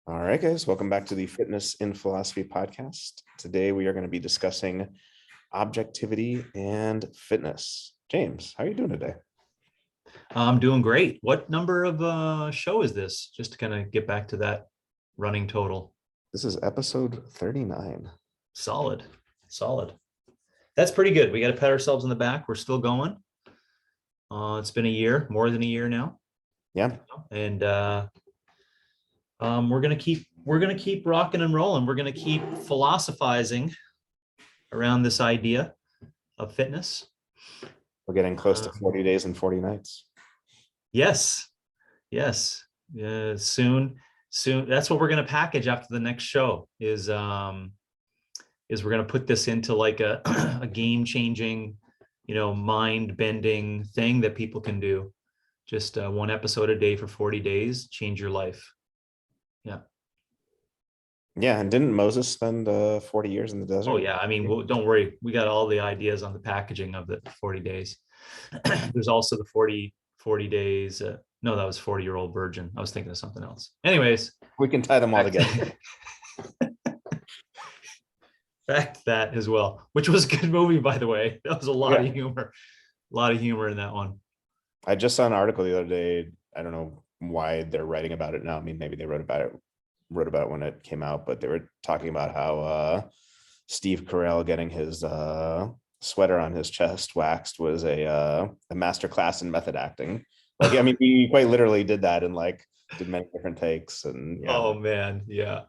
All right, guys, welcome back to the Fitness in Philosophy podcast. Today we are going to be discussing objectivity and fitness. James, how are you doing today? I'm doing great. What number of show is this? Just to kind of get back to that running total. This is episode 39. Solid. That's pretty good. We got to pat ourselves on the back. We're still going. It's been a year, more than a year now. Yeah. And we're gonna keep rocking and rolling. We're gonna keep philosophizing around this idea of fitness. We're getting close to 40 days and 40 nights. Yes. Soon. That's what we're going to package after the next show is we're going to put this into like a game changing, mind bending thing that people can do. Just one episode a day for 40 days, change your life. Yeah. Yeah. And didn't Moses spend 40 years in the desert? Oh yeah. I mean, don't worry. We got all the ideas on the packaging of the 40 days. There's also the 40 days. No, that was 40-year-old virgin. I was thinking of something else. Anyways, we can tie them all together. Back to that as well, which was a good movie, by the way. That was a lot of humor. A lot of humor in that one. I just saw an article the other day. I don't know why they're writing about it now. I mean, maybe they wrote about it when it came out, but they were talking about how Steve Carell getting his sweater on his chest waxed was a master class in method acting. Like, I mean, he quite literally did that and did many different takes. And yeah. Oh man, yeah.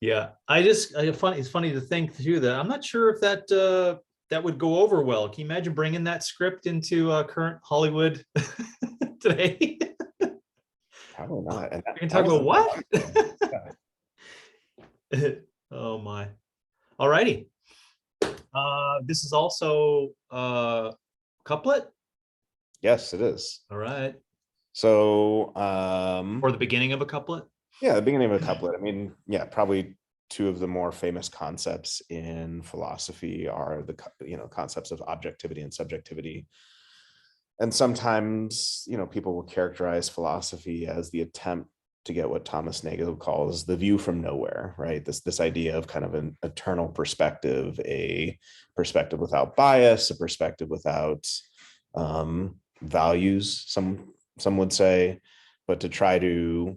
It's funny to think too that I'm not sure if that would go over well. Can you imagine bringing that script into current Hollywood today? Probably not. And we can talk about what? Oh my. All righty. This is also couplet. Yes, it is. All right. So or the beginning of a couplet. Yeah, the beginning of a couplet. I mean, yeah, probably two of the more famous concepts in philosophy are the concepts of objectivity and subjectivity. And sometimes, people will characterize philosophy as the attempt to get what Thomas Nagel calls the view from nowhere, right? This idea of kind of an eternal perspective, a perspective without bias, a perspective without values, some would say, but to try to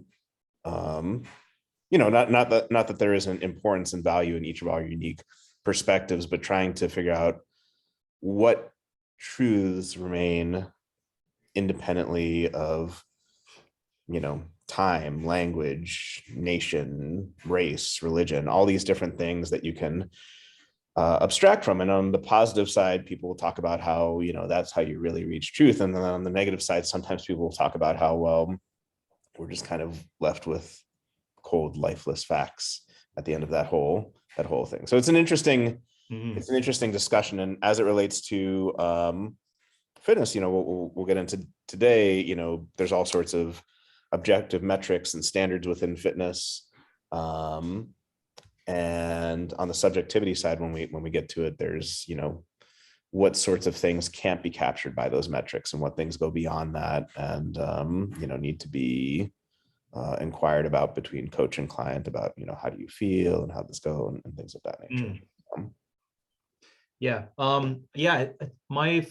not that there isn't importance and value in each of our unique perspectives, but trying to figure out what truths remain independently of time, language, nation, race, religion, all these different things that you can abstract from. And on the positive side, people will talk about how that's how you really reach truth, and then on the negative side, sometimes people will talk about how, well, we're just kind of left with cold, lifeless facts at the end of that whole thing. So it's an interesting discussion. And as it relates to fitness, we'll get into today. There's all sorts of objective metrics and standards within fitness. And on the subjectivity side, when we get to it, there's what sorts of things can't be captured by those metrics and what things go beyond that and need to be inquired about between coach and client about how do you feel and how this go and things of that nature. My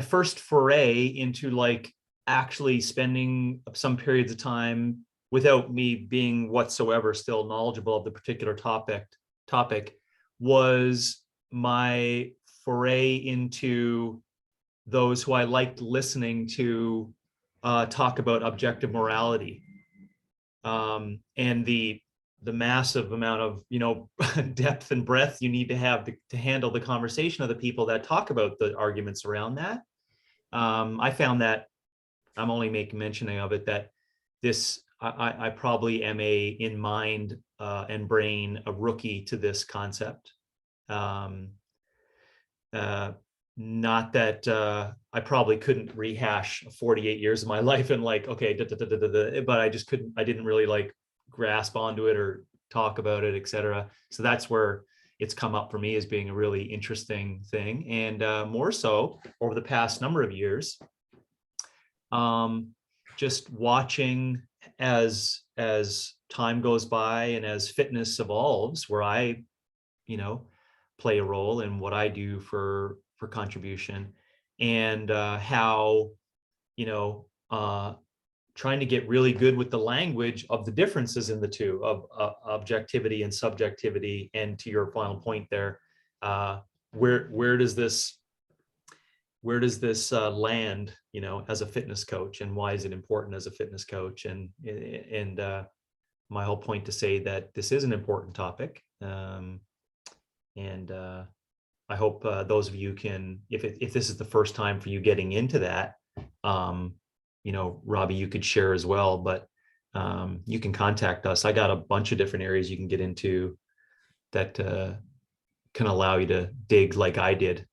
first foray into actually spending some periods of time without me being whatsoever still knowledgeable of the particular topic was my foray into those who I liked listening to talk about objective morality, and the massive amount of depth and breadth you need to have to handle the conversation of the people that talk about the arguments around that. I found that I'm only making mentioning of it that I probably am in mind and brain a rookie to this concept. Not that I probably couldn't rehash 48 years of my life and but I just couldn't. I didn't really grasp onto it or talk about it, etc. So that's where it's come up for me as being a really interesting thing, and more so over the past number of years. just watching as time goes by and as fitness evolves, where I, play a role in what I do for contribution, and how, trying to get really good with the language of the differences in the two, of objectivity and subjectivity. And to your final point there, where does this land, as a fitness coach, and why is it important as a fitness coach? And my whole point to say that this is an important topic. And I hope those of you can, if this is the first time for you getting into that, Robby, you could share as well, but you can contact us. I got a bunch of different areas you can get into that can allow you to dig like I did,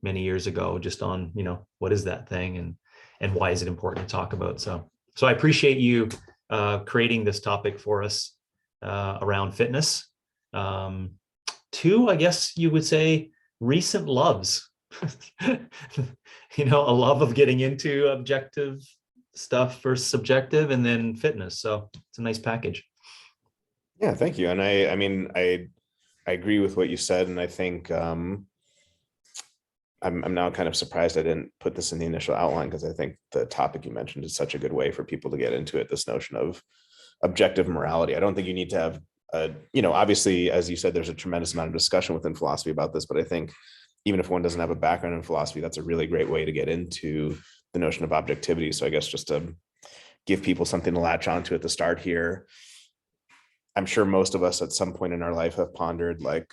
many years ago, just on, what is that thing, and why is it important to talk about? So I appreciate you creating this topic for us around fitness. Two, I guess you would say, recent loves. A love of getting into objective stuff versus subjective, and then fitness. So it's a nice package. Yeah, thank you. And I agree with what you said, and I think I'm now kind of surprised I didn't put this in the initial outline, because I think the topic you mentioned is such a good way for people to get into it. This notion of objective morality. I don't think you need to have obviously, as you said, there's a tremendous amount of discussion within philosophy about this, but I think even if one doesn't have a background in philosophy, that's a really great way to get into the notion of objectivity. So I guess just to give people something to latch onto at the start here, I'm sure most of us at some point in our life have pondered, like,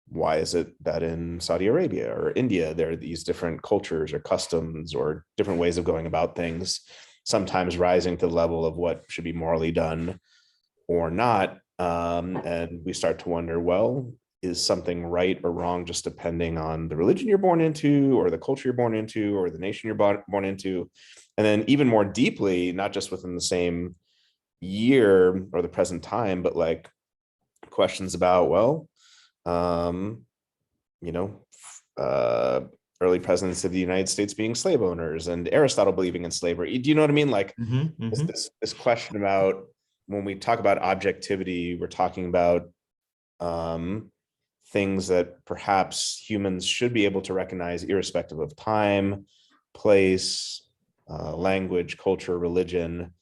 why is it that in Saudi Arabia or India, there are these different cultures or customs or different ways of going about things, sometimes rising to the level of what should be morally done or not. And we start to wonder, well, is something right or wrong just depending on the religion you're born into, or the culture you're born into, or the nation you're born into? And then even more deeply, not just within the same year or the present time, but like questions about, well, early presidents of the United States being slave owners, and Aristotle believing in slavery. Do you know what I mean? Like this question about, when we talk about objectivity, we're talking about things that perhaps humans should be able to recognize irrespective of time, place, language, culture, religion,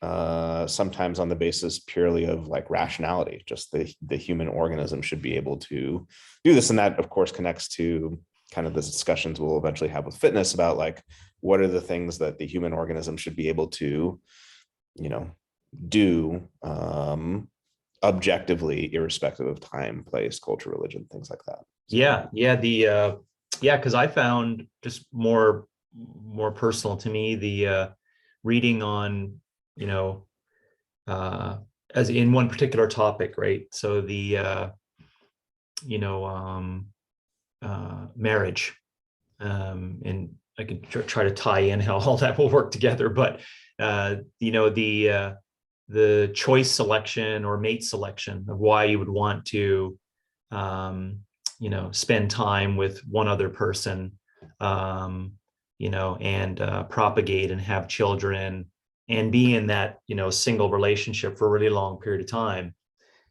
sometimes on the basis purely of like rationality. Just the human organism should be able to do this. And that, of course, connects to kind of the discussions we'll eventually have with fitness about, like, what are the things that the human organism should be able to, do objectively, irrespective of time, place, culture, religion, things like that. Yeah. Because I found, just more personal to me, the reading on, as in one particular topic, right? So the marriage, and I can try to tie in how all that will work together, but the choice selection or mate selection of why you would want to, spend time with one other person, and propagate and have children and be in that, single relationship for a really long period of time.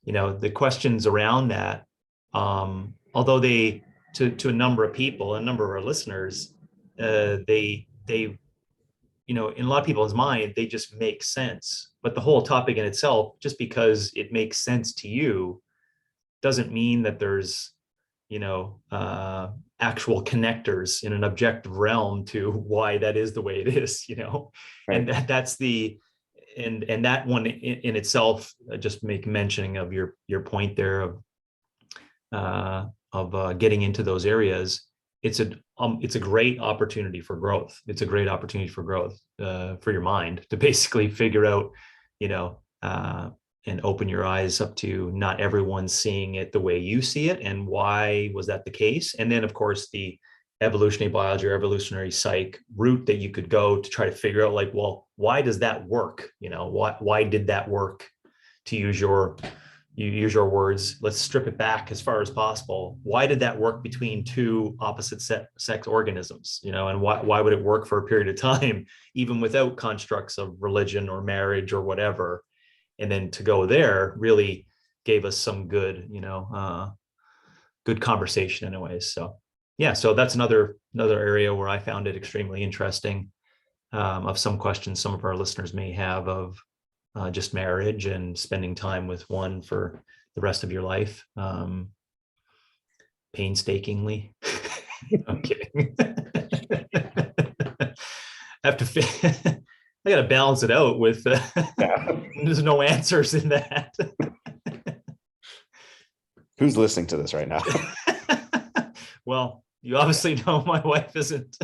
The questions around that, although they, to a number of people, a number of our listeners, they in a lot of people's mind, they just make sense. But the whole topic in itself, just because it makes sense to you, doesn't mean that there's, actual connectors in an objective realm to why that is the way it is, Right. And that's and that one in itself, just make mentioning of your point there of getting into those areas. It's a great opportunity for growth. It's a great opportunity for growth, for your mind, to basically figure out, and open your eyes up to not everyone seeing it the way you see it, and why was that the case? And then, of course, the evolutionary biology or evolutionary psych route that you could go to try to figure out, like, well, why does that work? Why did that work, to use your you use your words, let's strip it back as far as possible. Why did that work between two opposite sex organisms, and why would it work for a period of time, even without constructs of religion or marriage or whatever? And then to go there really gave us some good, good conversation anyways. So yeah, so that's another area where I found it extremely interesting, of some questions some of our listeners may have of just marriage and spending time with one for the rest of your life, painstakingly. I'm kidding. I have to I got to balance it out with there's no answers in that. Who's listening to this right now? Well, you obviously know my wife isn't.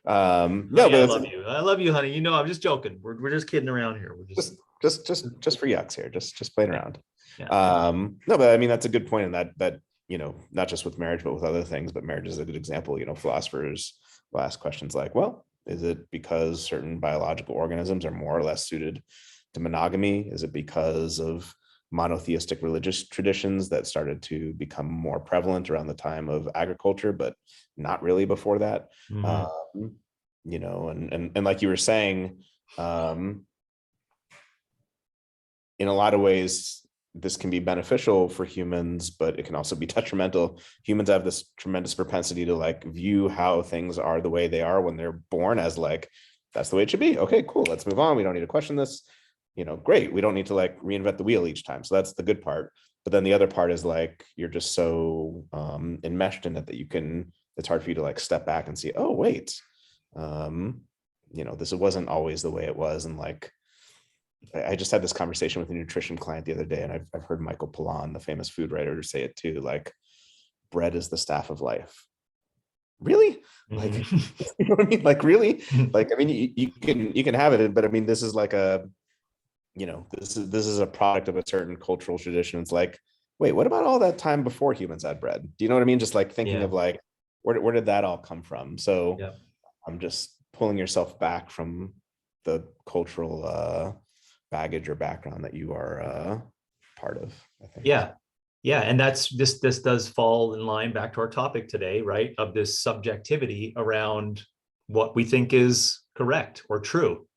No, but I love you. I love you, honey. I'm just joking. We're just kidding around here. We're just for yucks here, just playing around. Yeah. No, but I mean that's a good point, and that not just with marriage but with other things, but marriage is a good example. Philosophers will ask questions like, well, is it because certain biological organisms are more or less suited to monogamy? Is it because of monotheistic religious traditions that started to become more prevalent around the time of agriculture, but not really before that? Mm-hmm. And like you were saying, in a lot of ways, this can be beneficial for humans, but it can also be detrimental. Humans have this tremendous propensity to view how things are the way they are when they're born as that's the way it should be. Okay, cool. Let's move on. We don't need to question this. Great. We don't need to reinvent the wheel each time. So that's the good part. But then the other part is you're just so enmeshed in it that it's hard for you to step back and see, oh, wait, this wasn't always the way it was. And I just had this conversation with a nutrition client the other day, and I've heard Michael Pollan, the famous food writer, say it too. Bread is the staff of life. Really? Mm-hmm. You know what I mean? Really? I mean, you can have it, but I mean, this is this is a product of a certain cultural tradition. It's wait, what about all that time before humans had bread? Do you know what I mean? Just thinking of where did that all come from? So I'm just pulling yourself back from the cultural baggage or background that you are part of, I think. Yeah. And this does fall in line back to our topic today, right? Of this subjectivity around what we think is correct or true,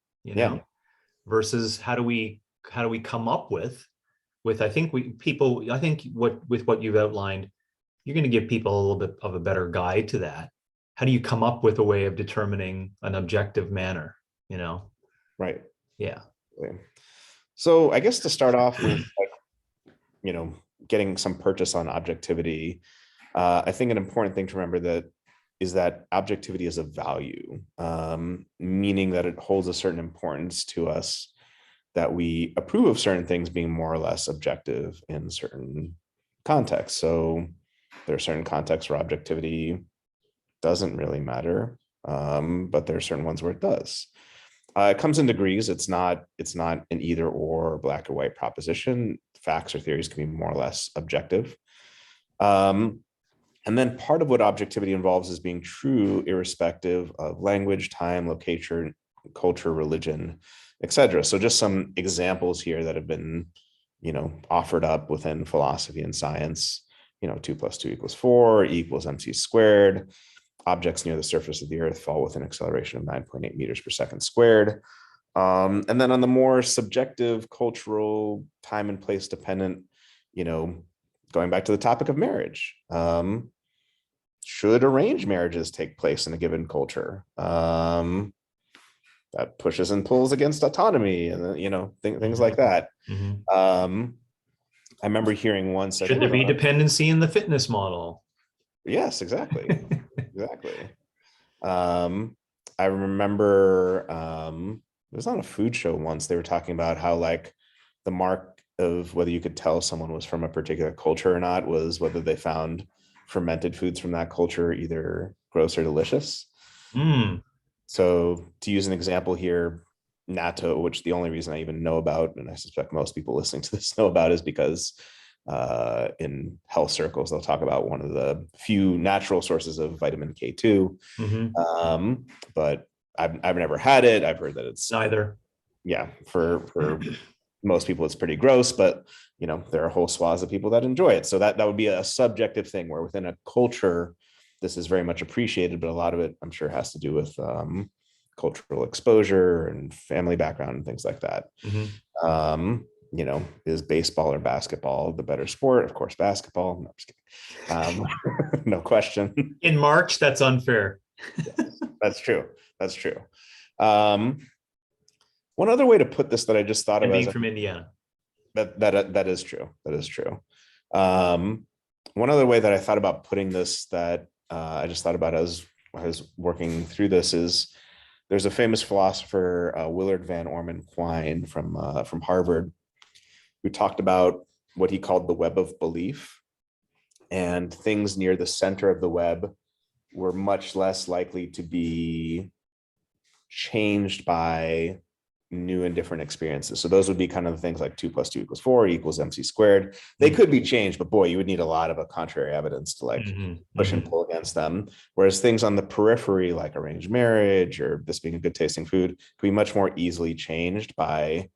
versus how do we come up with I think what you've outlined, you're going to give people a little bit of a better guide to that. How do you come up with a way of determining an objective manner, Right. Yeah. So I guess to start off with getting some purchase on objectivity, I think an important thing to remember is that objectivity is a value, meaning that it holds a certain importance to us, that we approve of certain things being more or less objective in certain contexts. So there are certain contexts where objectivity doesn't really matter, but there are certain ones where it does. It comes in degrees. It's not an either or black or white proposition. Facts or theories can be more or less objective. And then part of what objectivity involves is being true irrespective of language, time, location, culture, religion, etc. So just some examples here that have been, offered up within philosophy and science. 2 + 2 = 4, E = mc squared. Objects near the surface of the earth fall with an acceleration of 9.8 meters per second squared. And then on the more subjective, cultural, time and place dependent, going back to the topic of marriage, should arranged marriages take place in a given culture? That pushes and pulls against autonomy and, things like that. Mm-hmm. I remember hearing once. Should there be dependency in the fitness model? Yes, exactly. Exactly. I remember it was on a food show once. They were talking about how the mark of whether you could tell someone was from a particular culture or not was whether they found fermented foods from that culture either gross or delicious. So to use an example here, natto, which the only reason I even know about, and I suspect most people listening to this know about, is because in health circles, they'll talk about one of the few natural sources of vitamin K2. But I've never had it. I've heard that it's neither. Yeah, for most people it's pretty gross, but there are whole swaths of people that enjoy it. So that would be a subjective thing, where within a culture, this is very much appreciated, but a lot of it, I'm sure, has to do with cultural exposure and family background and things like that. Is baseball or basketball the better sport? Of course, basketball. No, just kidding. No question. In March, that's unfair. Yes, that's true. That's true. One other way to put this that I just thought of, being from Indiana, that is true. That is true. One other way that I thought about putting this, that I just thought about as I was working through this, is there's a famous philosopher, Willard Van Orman Quine from Harvard, who talked about what he called the web of belief, and things near the center of the web were much less likely to be changed by new and different experiences. So those would be kind of the things like 2 + 2 = 4 = MC squared. They could be changed, but boy, you would need a lot of a contrary evidence to like push and pull against them. Whereas things on the periphery, like arranged marriage or this being a good tasting food, could be much more easily changed by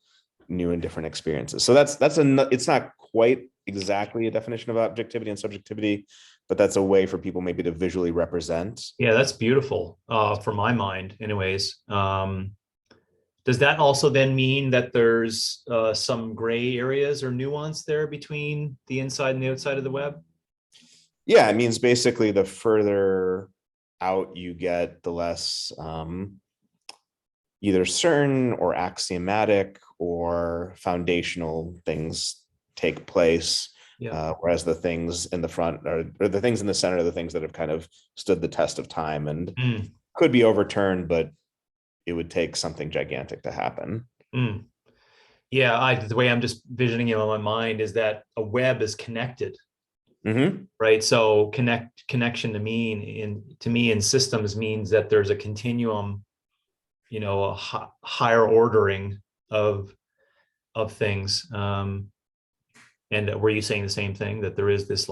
new and different experiences. So it's not quite exactly a definition of objectivity and subjectivity, but that's a way for people maybe to visually represent. Yeah, that's beautiful for my mind anyways. Does that also then mean that there's some gray areas or nuance there between the inside and the outside of the web? Yeah, it means basically the further out you get, the less either certain or axiomatic or foundational things take place. Yeah. Whereas the things in the front or the things in the center are the things that have kind of stood the test of time and could be overturned, but it would take something gigantic to happen. Yeah, the way I'm just visioning it in my mind is that a web is connected, right? So connection to me in systems means that there's a continuum, a higher ordering of things. And were you saying the same thing, that there is this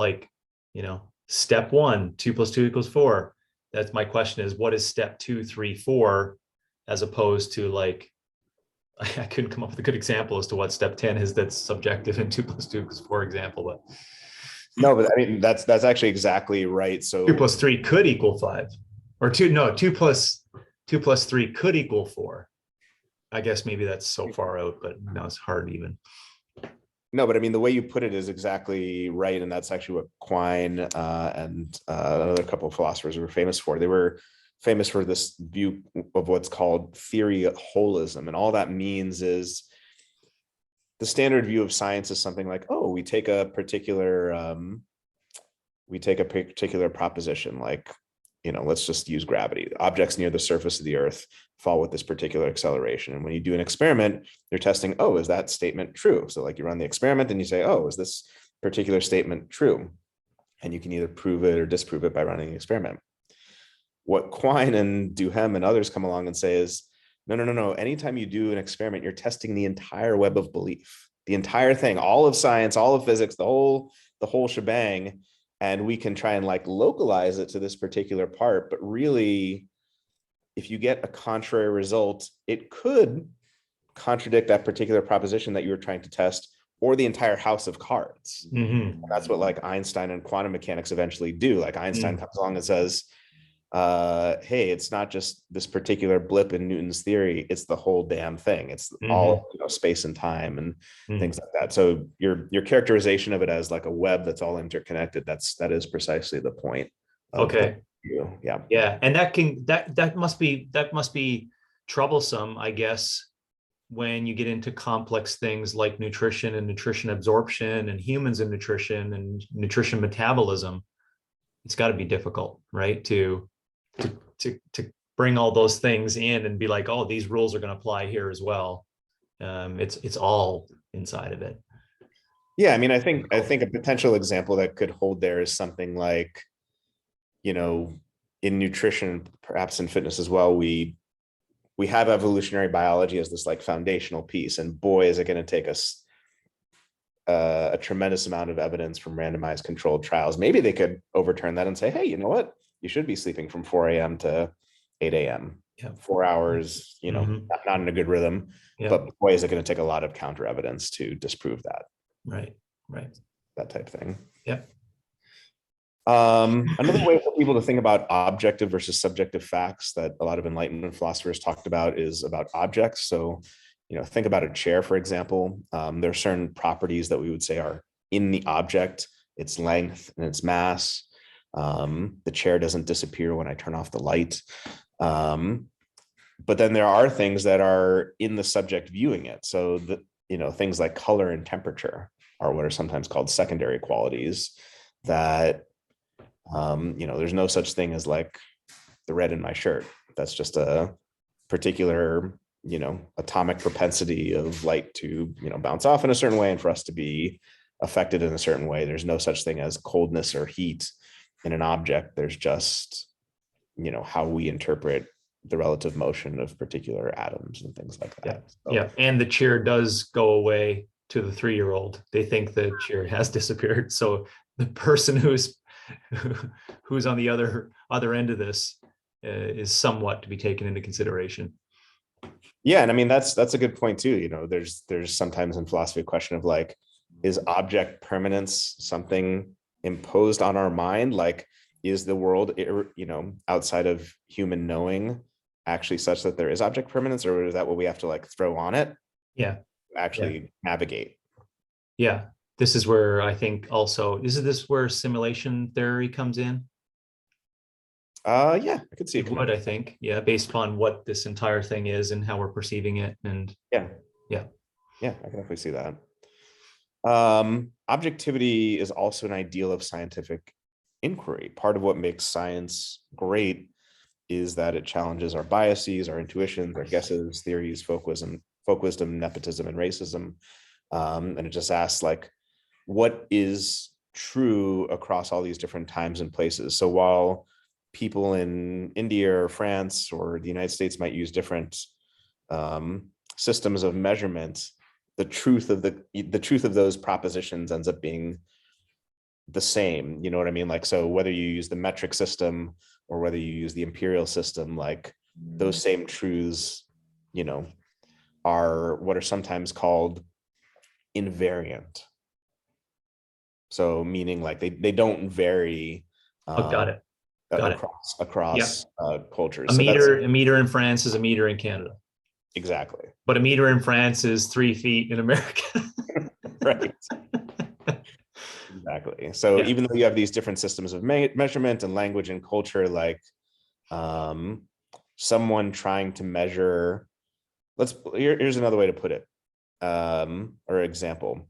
step 1, 2 + 2 = 4? That's my question, is what is step 2, 3, 4? As opposed to I couldn't come up with a good example as to what step 10 is that's subjective in 2 + 2 = 4 example, but no, but I mean that's actually exactly right. So 2 + 3 could equal 5, or 2 + 3 could equal 4. I guess maybe that's so far out, but no, it's hard even. No, but I mean the way you put it is exactly right, and that's actually what Quine and another couple of philosophers were famous for. They were famous for this view of what's called theory holism. And all that means is the standard view of science is something like, oh, we take a particular proposition, like, let's just use gravity. Objects near the surface of the earth fall with this particular acceleration. And when you do an experiment, you're testing, oh, is that statement true? So like you run the experiment and you say, oh, is this particular statement true? And you can either prove it or disprove it by running the experiment. What Quine and Duhem and others come along and say is, no. Anytime you do an experiment, you're testing the entire web of belief, the entire thing, all of science, all of physics, the whole shebang. And we can try and localize it to this particular part. But really, if you get a contrary result, it could contradict that particular proposition that you were trying to test, or the entire house of cards. And that's what Einstein and quantum mechanics eventually do. Einstein comes along and says, hey, it's not just this particular blip in Newton's theory, it's the whole damn thing. It's all space and time and things like that. So your characterization of it as a web that's all interconnected, that is precisely the point. Okay. Yeah. And that must be troublesome, I guess, when you get into complex things like nutrition and nutrition absorption and humans and nutrition metabolism. It's got to be difficult, right? To bring all those things in and be like, oh, these rules are going to apply here as well. It's all inside of it. Yeah, I mean, I think a potential example that could hold there is something like, in nutrition, perhaps in fitness as well, we have evolutionary biology as this foundational piece, and boy, is it going to take us a tremendous amount of evidence from randomized controlled trials. Maybe they could overturn that and say, hey, you know what? You should be sleeping from 4 a.m. to 8 a.m. Yeah. 4 hours, Mhm. not in a good rhythm. Yeah. But boy, is it going to take a lot of counter evidence to disprove that. Right. That type of thing. Yep. Another way for people to think about objective versus subjective facts that a lot of Enlightenment philosophers talked about is about objects. So, think about a chair, for example. There are certain properties that we would say are in the object, its length and its mass. The chair doesn't disappear when I turn off the light. But then there are things that are in the subject viewing it. So things like color and temperature are what are sometimes called secondary qualities that, there's no such thing as like the red in my shirt. That's just a particular, atomic propensity of light to, bounce off in a certain way and for us to be affected in a certain way. There's no such thing as coldness or heat in an object. There's just, how we interpret the relative motion of particular atoms and things like that. Yeah. And the cheer does go away to the 3-year-old. They think the cheer has disappeared. So the person who's on the other end of this is somewhat to be taken into consideration. Yeah. And I mean, that's a good point too. There's sometimes in philosophy a question of like, is object permanence something imposed on our mind? Like, is the world, outside of human knowing actually such that there is object permanence, or is that what we have to like throw on it? Yeah. Actually navigate. Yeah. This is where I think also, isn't this where simulation theory comes in? Yeah, I could see it would, I think. Yeah, based upon what this entire thing is and how we're perceiving it. And yeah, I can definitely see that. Objectivity is also an ideal of scientific inquiry. Part of what makes science great is that it challenges our biases, our intuitions, our guesses, theories, folk wisdom, nepotism, and racism. And it just asks like, what is true across all these different times and places? So while people in India or France or the United States might use different systems of measurement, the truth of those propositions ends up being the same. You know what I mean? Like, so whether you use the metric system or whether you use the imperial system, like those same truths, are what are sometimes called invariant. So meaning like they don't vary. got it. Across cultures. A meter in France is a meter in Canada. Exactly. But a meter in France is 3 feet in America. Right. Exactly. So even though you have these different systems of measurement and language and culture, like someone trying to measure, here's another way to put it, or example.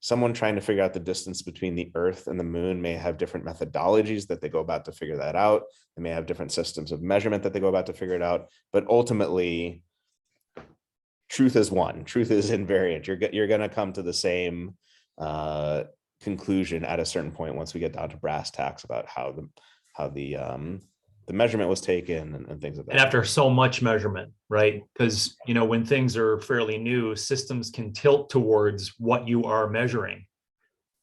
Someone trying to figure out the distance between the Earth and the moon may have different methodologies that they go about to figure that out. They may have different systems of measurement that they go about to figure it out. But ultimately, truth is one. Truth is invariant. You're going to come to the same conclusion at a certain point once we get down to brass tacks about how the measurement was taken and things like that. And after so much measurement, right? Because, when things are fairly new, systems can tilt towards what you are measuring,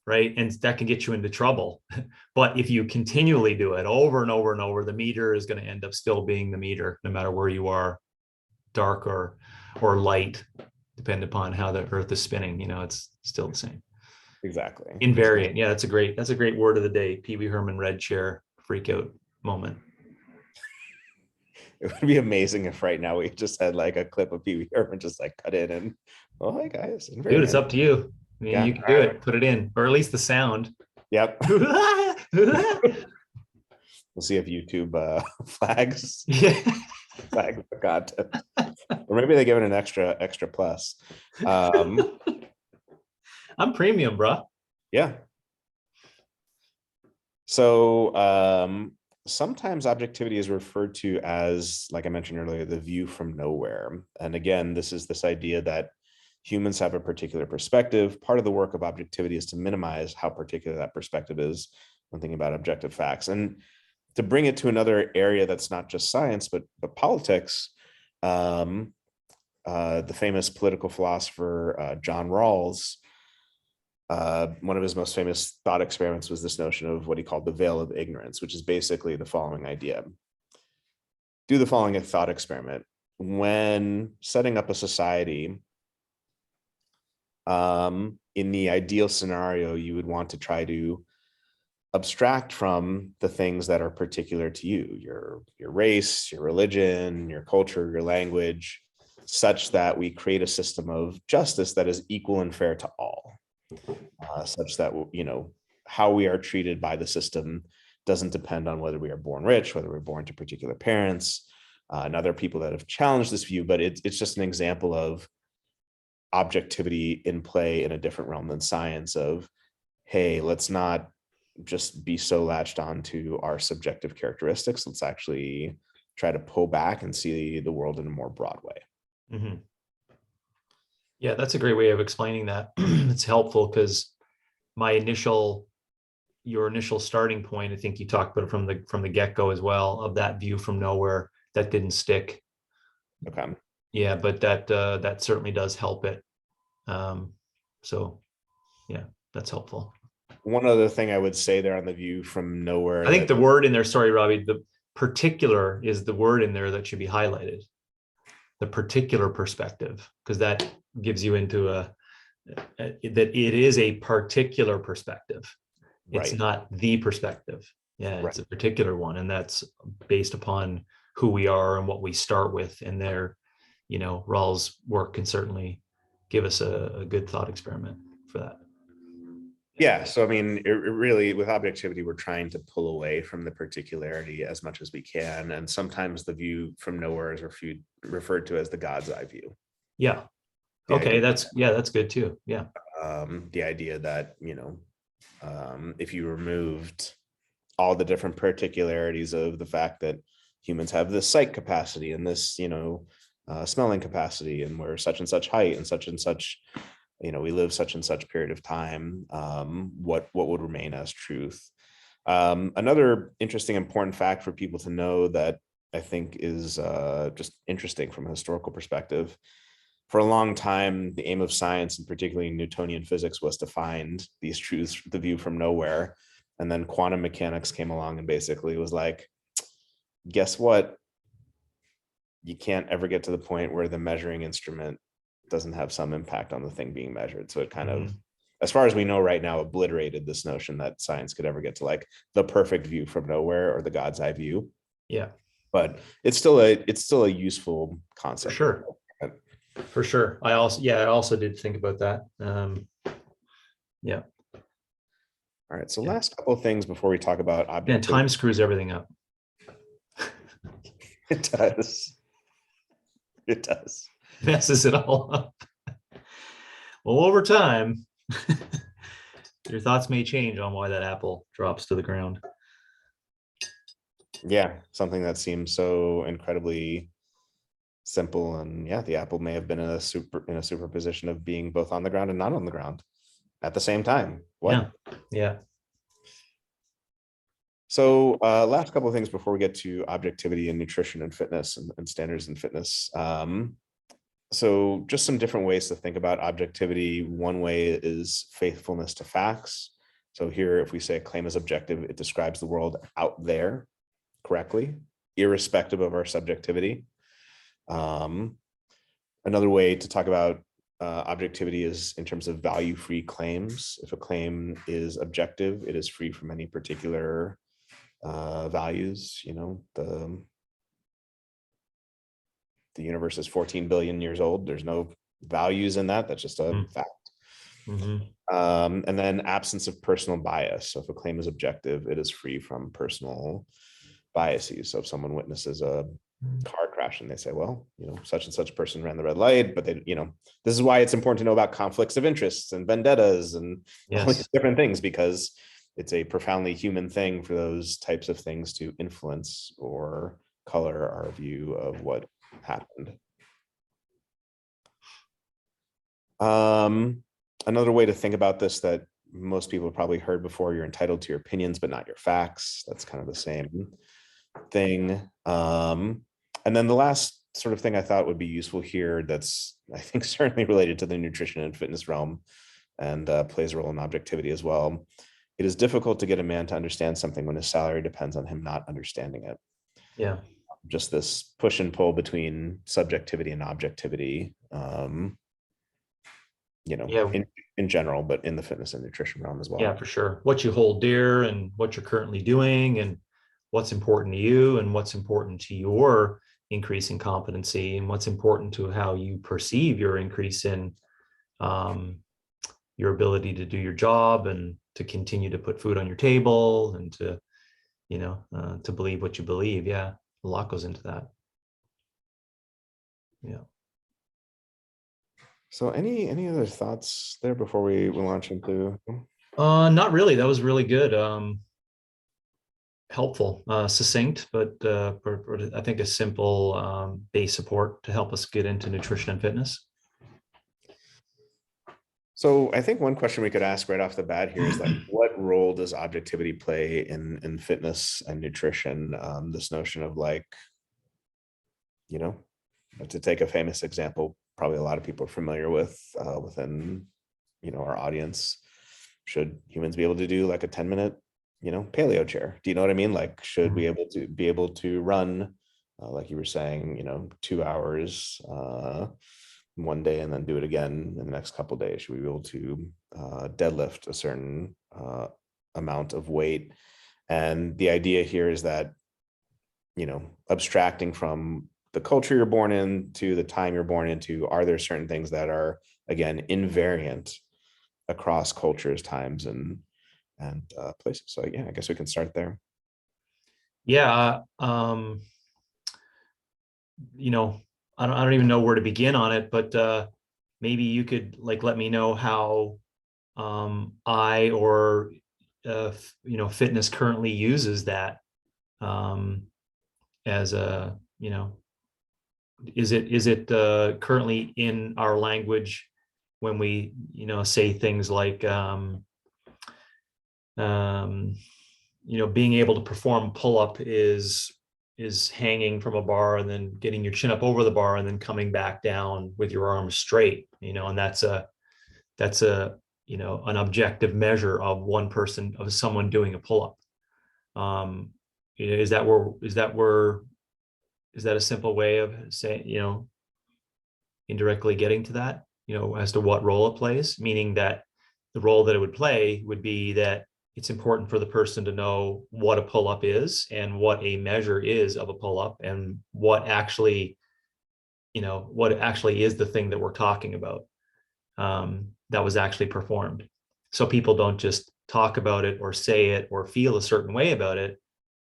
right? And that can get you into trouble. But if you continually do it over and over and over, the meter is going to end up still being the meter, no matter where you are, dark or light, depending upon how the Earth is spinning, it's still the same. Exactly. Invariant. Yeah, that's a great word of the day. Pee Wee Herman red chair freak out moment. It would be amazing if right now we just had like a clip of Pee Wee Herman just like cut in and, oh, hey guys. Dude, it's up to you. I mean, you can do it. Put it in, or at least the sound. Yep. We'll see if YouTube flags the content, or maybe they give it an extra plus. I'm premium, bro. Yeah. So sometimes objectivity is referred to as, like I mentioned earlier, the view from nowhere. And again, this is this idea that humans have a particular perspective. Part of the work of objectivity is to minimize how particular that perspective is when thinking about objective facts. And to bring it to another area that's not just science, but politics, the famous political philosopher, John Rawls, one of his most famous thought experiments was this notion of what he called the veil of ignorance, which is basically the following idea. do the following thought experiment. When setting up a society, in the ideal scenario, you would want to try to abstract from the things that are particular to you, your race, your religion, your culture, your language, such that we create a system of justice that is equal and fair to all, such that, you know, how we are treated by the system doesn't depend on whether we are born rich, whether we're born to particular parents, and other people that have challenged this view, but it's just an example of objectivity in play in a different realm than science of, hey, let's not just be so latched on to our subjective characteristics. Let's actually try to pull back and see the world in a more broad way. Mm-hmm. Yeah, that's a great way of explaining that. It's helpful because your initial starting point, I think you talked about it from the get-go as well, of that view from nowhere that didn't stick. Okay. Yeah, but that certainly does help it. So yeah, that's helpful. One other thing I would say there on the view from nowhere, I think the word in there, sorry, Robby, the particular is the word in there that should be highlighted. The particular perspective, because that gives you into that it is a particular perspective. It's right. not the perspective. Yeah, it's a particular one. And that's based upon who we are and what we start with. And there, you know, Rawls' work can certainly give us a good thought experiment for that. Yeah. So, I mean, it really, with objectivity, we're trying to pull away from the particularity as much as we can. And sometimes the view from nowhere is referred to as the God's eye view. Yeah. Okay. That's good too. Yeah. The idea that, you know, if you removed all the different particularities of the fact that humans have this sight capacity and this, you know, smelling capacity, and we're such and such height and such, you know, we live such and such period of time, what would remain as truth? Another interesting, important fact for people to know that I think is just interesting from a historical perspective. For a long time, the aim of science, and particularly Newtonian physics, was to find these truths, the view from nowhere. And then quantum mechanics came along and basically was like, guess what? You can't ever get to the point where the measuring instrument doesn't have some impact on the thing being measured. So it kind of, as far as we know right now, obliterated this notion that science could ever get to like the perfect view from nowhere or the God's eye view. Yeah. But it's still a useful concept. For sure. For sure. I also did think about that. Yeah. All right. So last couple of things before we talk about objectivity. And time screws everything up. It does. It does. Messes it all up. Well, over time, your thoughts may change on why that apple drops to the ground. Yeah, something that seems so incredibly simple, and yeah, the apple may have been in a superposition of being both on the ground and not on the ground at the same time. What? Yeah. So last couple of things before we get to objectivity and nutrition and fitness and standards in fitness. So just some different ways to think about objectivity. One way is faithfulness to facts. So here, if we say a claim is objective, it describes the world out there correctly, irrespective of our subjectivity. Another way to talk about objectivity is in terms of value-free claims. If a claim is objective, it is free from any particular values. You know, the universe is 14 billion years old. There's no values in that. That's just a fact. And then absence of personal bias. So if a claim is objective, it is free from personal biases. So if someone witnesses a car crash and they say, well, you know, such and such person ran the red light, but they, you know, this is why it's important to know about conflicts of interests and vendettas and all these different things, because it's a profoundly human thing for those types of things to influence or color our view of what happened. Another way to think about this that most people have probably heard before, you're entitled to your opinions, but not your facts. That's kind of the same thing. And then the last sort of thing I thought would be useful here, that's, I think, certainly related to the nutrition and fitness realm and plays a role in objectivity as well. It is difficult to get a man to understand something when his salary depends on him not understanding it. Yeah. just this push and pull between subjectivity and objectivity, Yeah. in general, but in the fitness and nutrition realm as well. Yeah, for sure. What you hold dear and what you're currently doing and what's important to you and what's important to your increase in competency and what's important to how you perceive your increase in your ability to do your job and to continue to put food on your table and to, to believe what you believe. Yeah, a lot goes into that. Yeah. So any other thoughts there before we launch into? Not really. That was really good. Helpful, succinct, but I think a simple base support to help us get into nutrition and fitness. So I think one question we could ask right off the bat here is like, what role does objectivity play in fitness and nutrition? This notion of like, to take a famous example, probably a lot of people are familiar with within, our audience. Should humans be able to do like a 10-minute, paleo chair? Do you know what I mean? Like, should we be able to run, like you were saying, 2 hours one day and then do it again in the next couple of days? Should we be able to deadlift a certain amount of weight? And the idea here is that, abstracting from the culture you're born into, the time you're born into, are there certain things that are, again, invariant across cultures, times, and places? So yeah, I guess we can start there. Yeah. I don't even know where to begin on it, but maybe you could like let me know how I or fitness currently uses that as a is it currently in our language when we say things like being able to perform pull-up is hanging from a bar and then getting your chin up over the bar and then coming back down with your arms straight, and that's an objective measure of one person, of someone doing a pull-up. Is that a simple way of saying, indirectly getting to that, as to what role it plays, meaning that the role that it would play would be that it's important for the person to know what a pull-up is and what a measure is of a pull-up and what actually is the thing that we're talking about that was actually performed. So people don't just talk about it or say it or feel a certain way about it.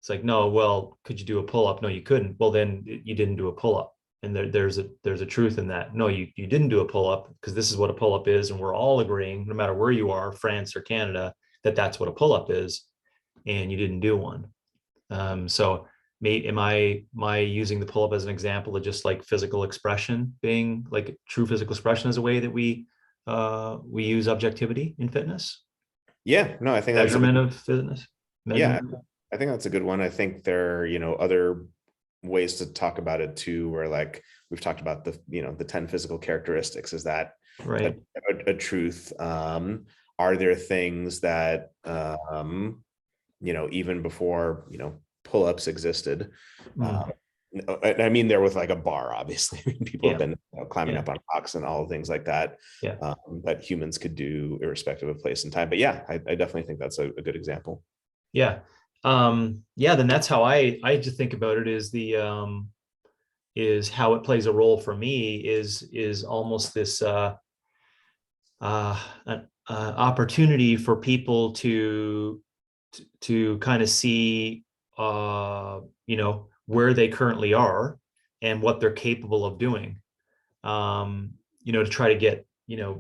It's like, no, well, could you do a pull-up? No, you couldn't. Well, then you didn't do a pull-up. And there's a truth in that. No, you didn't do a pull-up because this is what a pull-up is. And we're all agreeing, no matter where you are, France or Canada, that's what a pull-up is, and you didn't do one. So am I using the pull-up as an example of just like physical expression being like true physical expression as a way that we use objectivity in fitness? Yeah, no, I think measurement of fitness. Yeah, I think that's a good one. I think there are, other ways to talk about it too, where like we've talked about the 10 physical characteristics. Is that right? a truth? Are there things that, even before, pull-ups existed? I mean, they're with like a bar, obviously. People have been climbing up on rocks and all things like that, that humans could do irrespective of place and time. But yeah, I definitely think that's a good example. Yeah. Then that's how I just think about it, is is how it plays a role for me is almost this opportunity for people to kind of see where they currently are and what they're capable of doing, to try to get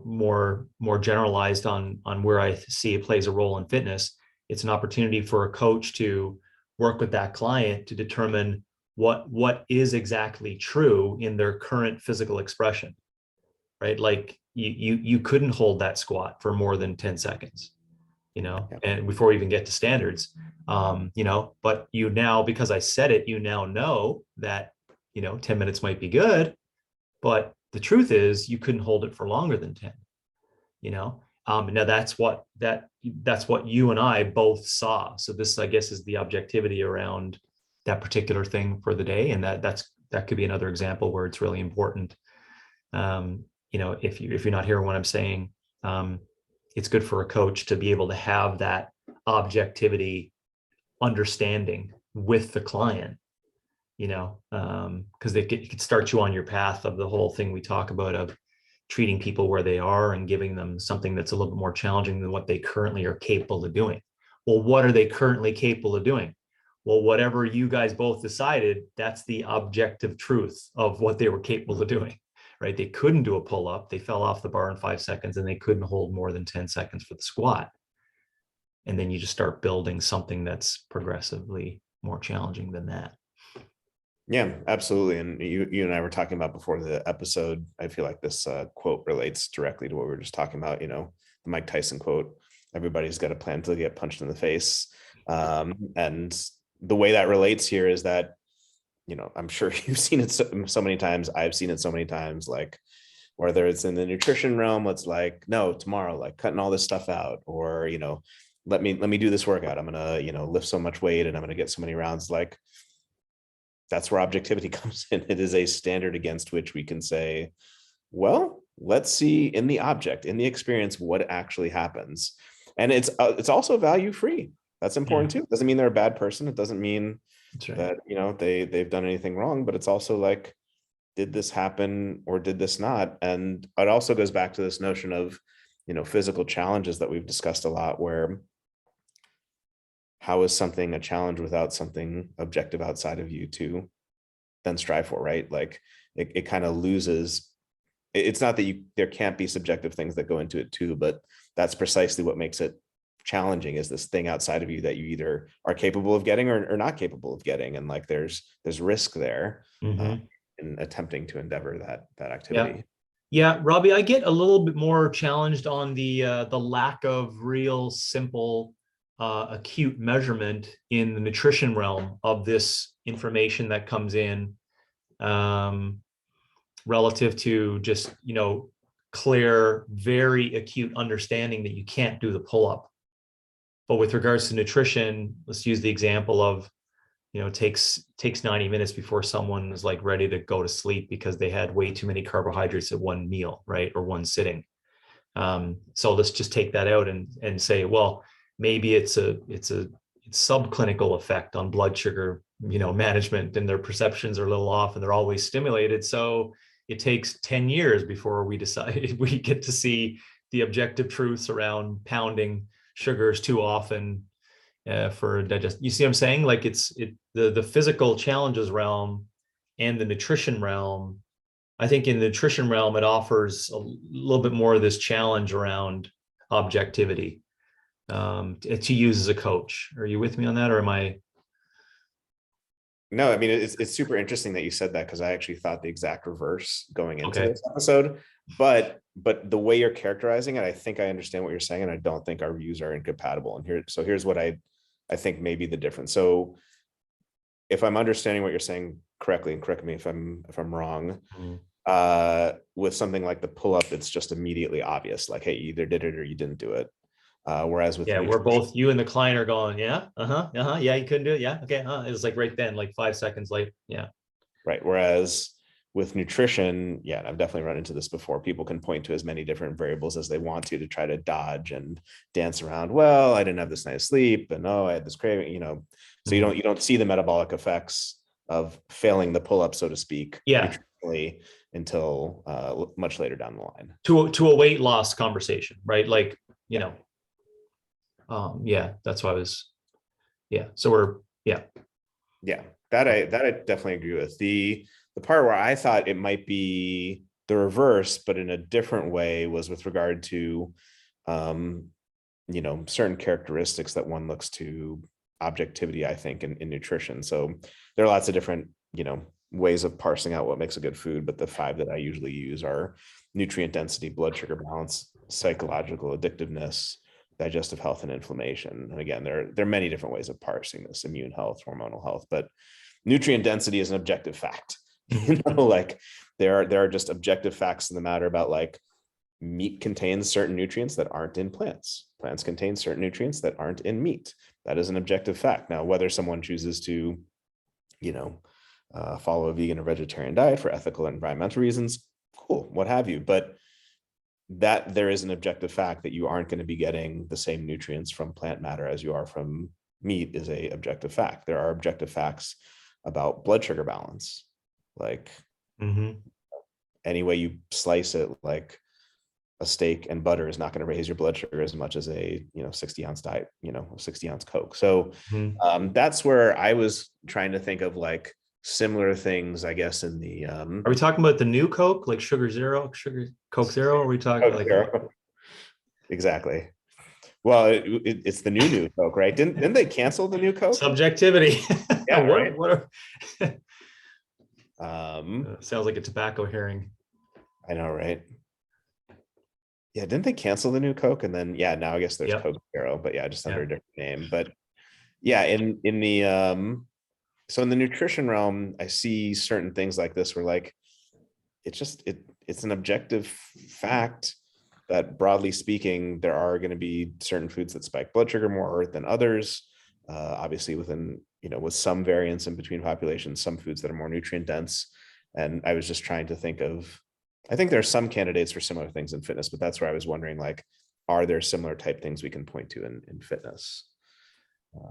more generalized on where I see it plays a role in fitness. It's an opportunity for a coach to work with that client to determine what is exactly true in their current physical expression, right? Like you couldn't hold that squat for more than 10 seconds, and before we even get to standards, but you now, because I said it, you now know that, 10 minutes might be good, but the truth is you couldn't hold it for longer than 10, now that's what you and I both saw. So this, I guess, is the objectivity around that particular thing for the day. And that could be another example where it's really important. If you're not hearing what I'm saying, it's good for a coach to be able to have that objectivity understanding with the client, because it could start you on your path of the whole thing we talk about of treating people where they are and giving them something that's a little bit more challenging than what they currently are capable of doing. Well, what are they currently capable of doing? Well, whatever you guys both decided, that's the objective truth of what they were capable of doing, right? They couldn't do a pull-up. They fell off the bar in 5 seconds, and they couldn't hold more than 10 seconds for the squat. And then you just start building something that's progressively more challenging than that. Yeah, absolutely. And you and I were talking about before the episode, I feel like this quote relates directly to what we were just talking about, the Mike Tyson quote, everybody's got a plan till they get punched in the face. And the way that relates here is that, I'm sure you've seen it so many times. I've seen it so many times, like whether it's in the nutrition realm, it's like, no, tomorrow, like cutting all this stuff out, or, let me do this workout. I'm going to, lift so much weight and I'm going to get so many rounds. Like, that's where objectivity comes in. It is a standard against which we can say, well, let's see in the object, in the experience, what actually happens. And it's also value free. That's important too. It doesn't mean they're a bad person. It doesn't mean that, they've done anything wrong, but it's also like, did this happen or did this not? And it also goes back to this notion of, physical challenges that we've discussed a lot, where how is something a challenge without something objective outside of you to then strive for, right? Like it kind of loses. It's not that there can't be subjective things that go into it too, but that's precisely what makes it challenging, is this thing outside of you that you either are capable of getting or not capable of getting. And like, there's risk there in attempting to endeavor that activity. Yeah, Robby, I get a little bit more challenged on the lack of real simple acute measurement in the nutrition realm of this information that comes in, relative to just, clear, very acute understanding that you can't do the pull-up. But with regards to nutrition, let's use the example of, it takes 90 minutes before someone is like ready to go to sleep because they had way too many carbohydrates at one meal, right? Or one sitting. So let's just take that out and say, well, maybe it's a subclinical effect on blood sugar, management, and their perceptions are a little off and they're always stimulated. So it takes 10 years before we decide we get to see the objective truths around pounding sugars too often for digest. You see what I'm saying? Like the physical challenges realm and the nutrition realm. I think in the nutrition realm, it offers a little bit more of this challenge around objectivity to use as a coach. Are you with me on that, or am I? No, I mean, it's super interesting that you said that, because I actually thought the exact reverse going into this episode. But the way you're characterizing it, I think I understand what you're saying, and I don't think our views are incompatible. And here's what I think may be the difference. So if I'm understanding what you're saying correctly, and correct me if I'm wrong, with something like the pull-up, it's just immediately obvious, like, hey, you either did it or you didn't do it. Whereas with we're both, you and the client are going, yeah, you couldn't do it, yeah, okay, it was like right then, like 5 seconds late, right. Whereas with nutrition, and I've definitely run into this before, people can point to as many different variables as they want to try to dodge and dance around. Well, I didn't have this night's sleep, and I had this craving, so you don't see the metabolic effects of failing the pull-up, so to speak, nutritionally, until much later down the line. To a weight loss conversation, right? Like, that's why I was, so we're, that I definitely agree with. The part where I thought it might be the reverse, but in a different way, was with regard to certain characteristics that one looks to objectivity, I think, in nutrition. So there are lots of different ways of parsing out what makes a good food, but the 5 that I usually use are nutrient density, blood sugar balance, psychological addictiveness, digestive health, and inflammation. And again, there are many different ways of parsing this: immune health, hormonal health, but nutrient density is an objective fact. Like there are just objective facts in the matter about, like, meat contains certain nutrients that aren't in plants. Plants contain certain nutrients that aren't in meat. That is an objective fact. Now, whether someone chooses to follow a vegan or vegetarian diet for ethical and environmental reasons, cool, what have you. But that there is an objective fact that you aren't going to be getting the same nutrients from plant matter as you are from meat is a objective fact. There are objective facts about blood sugar balance. Like any way you slice it, like a steak and butter is not going to raise your blood sugar as much as a 60-ounce diet, a 60-ounce Coke. So that's where I was trying to think of like similar things, I guess, in the Are we talking about the new Coke, like Coke Zero? Or are we talking like Zero. Exactly. Well, it's the new Coke, right? Didn't they cancel the new Coke? Subjectivity. Yeah, right. Sounds like a tobacco hearing. I know, right? Yeah, didn't they cancel the new Coke? And then now I guess there's Coke Zero, but just under a different name. But in the so in the nutrition realm, I see certain things like this where like it's an objective fact that broadly speaking, there are going to be certain foods that spike blood sugar more than others. Obviously within, with some variance in between populations, some foods that are more nutrient dense. And I was just trying to think of, I think there are some candidates for similar things in fitness, but that's where I was wondering, like, are there similar type things we can point to in fitness? I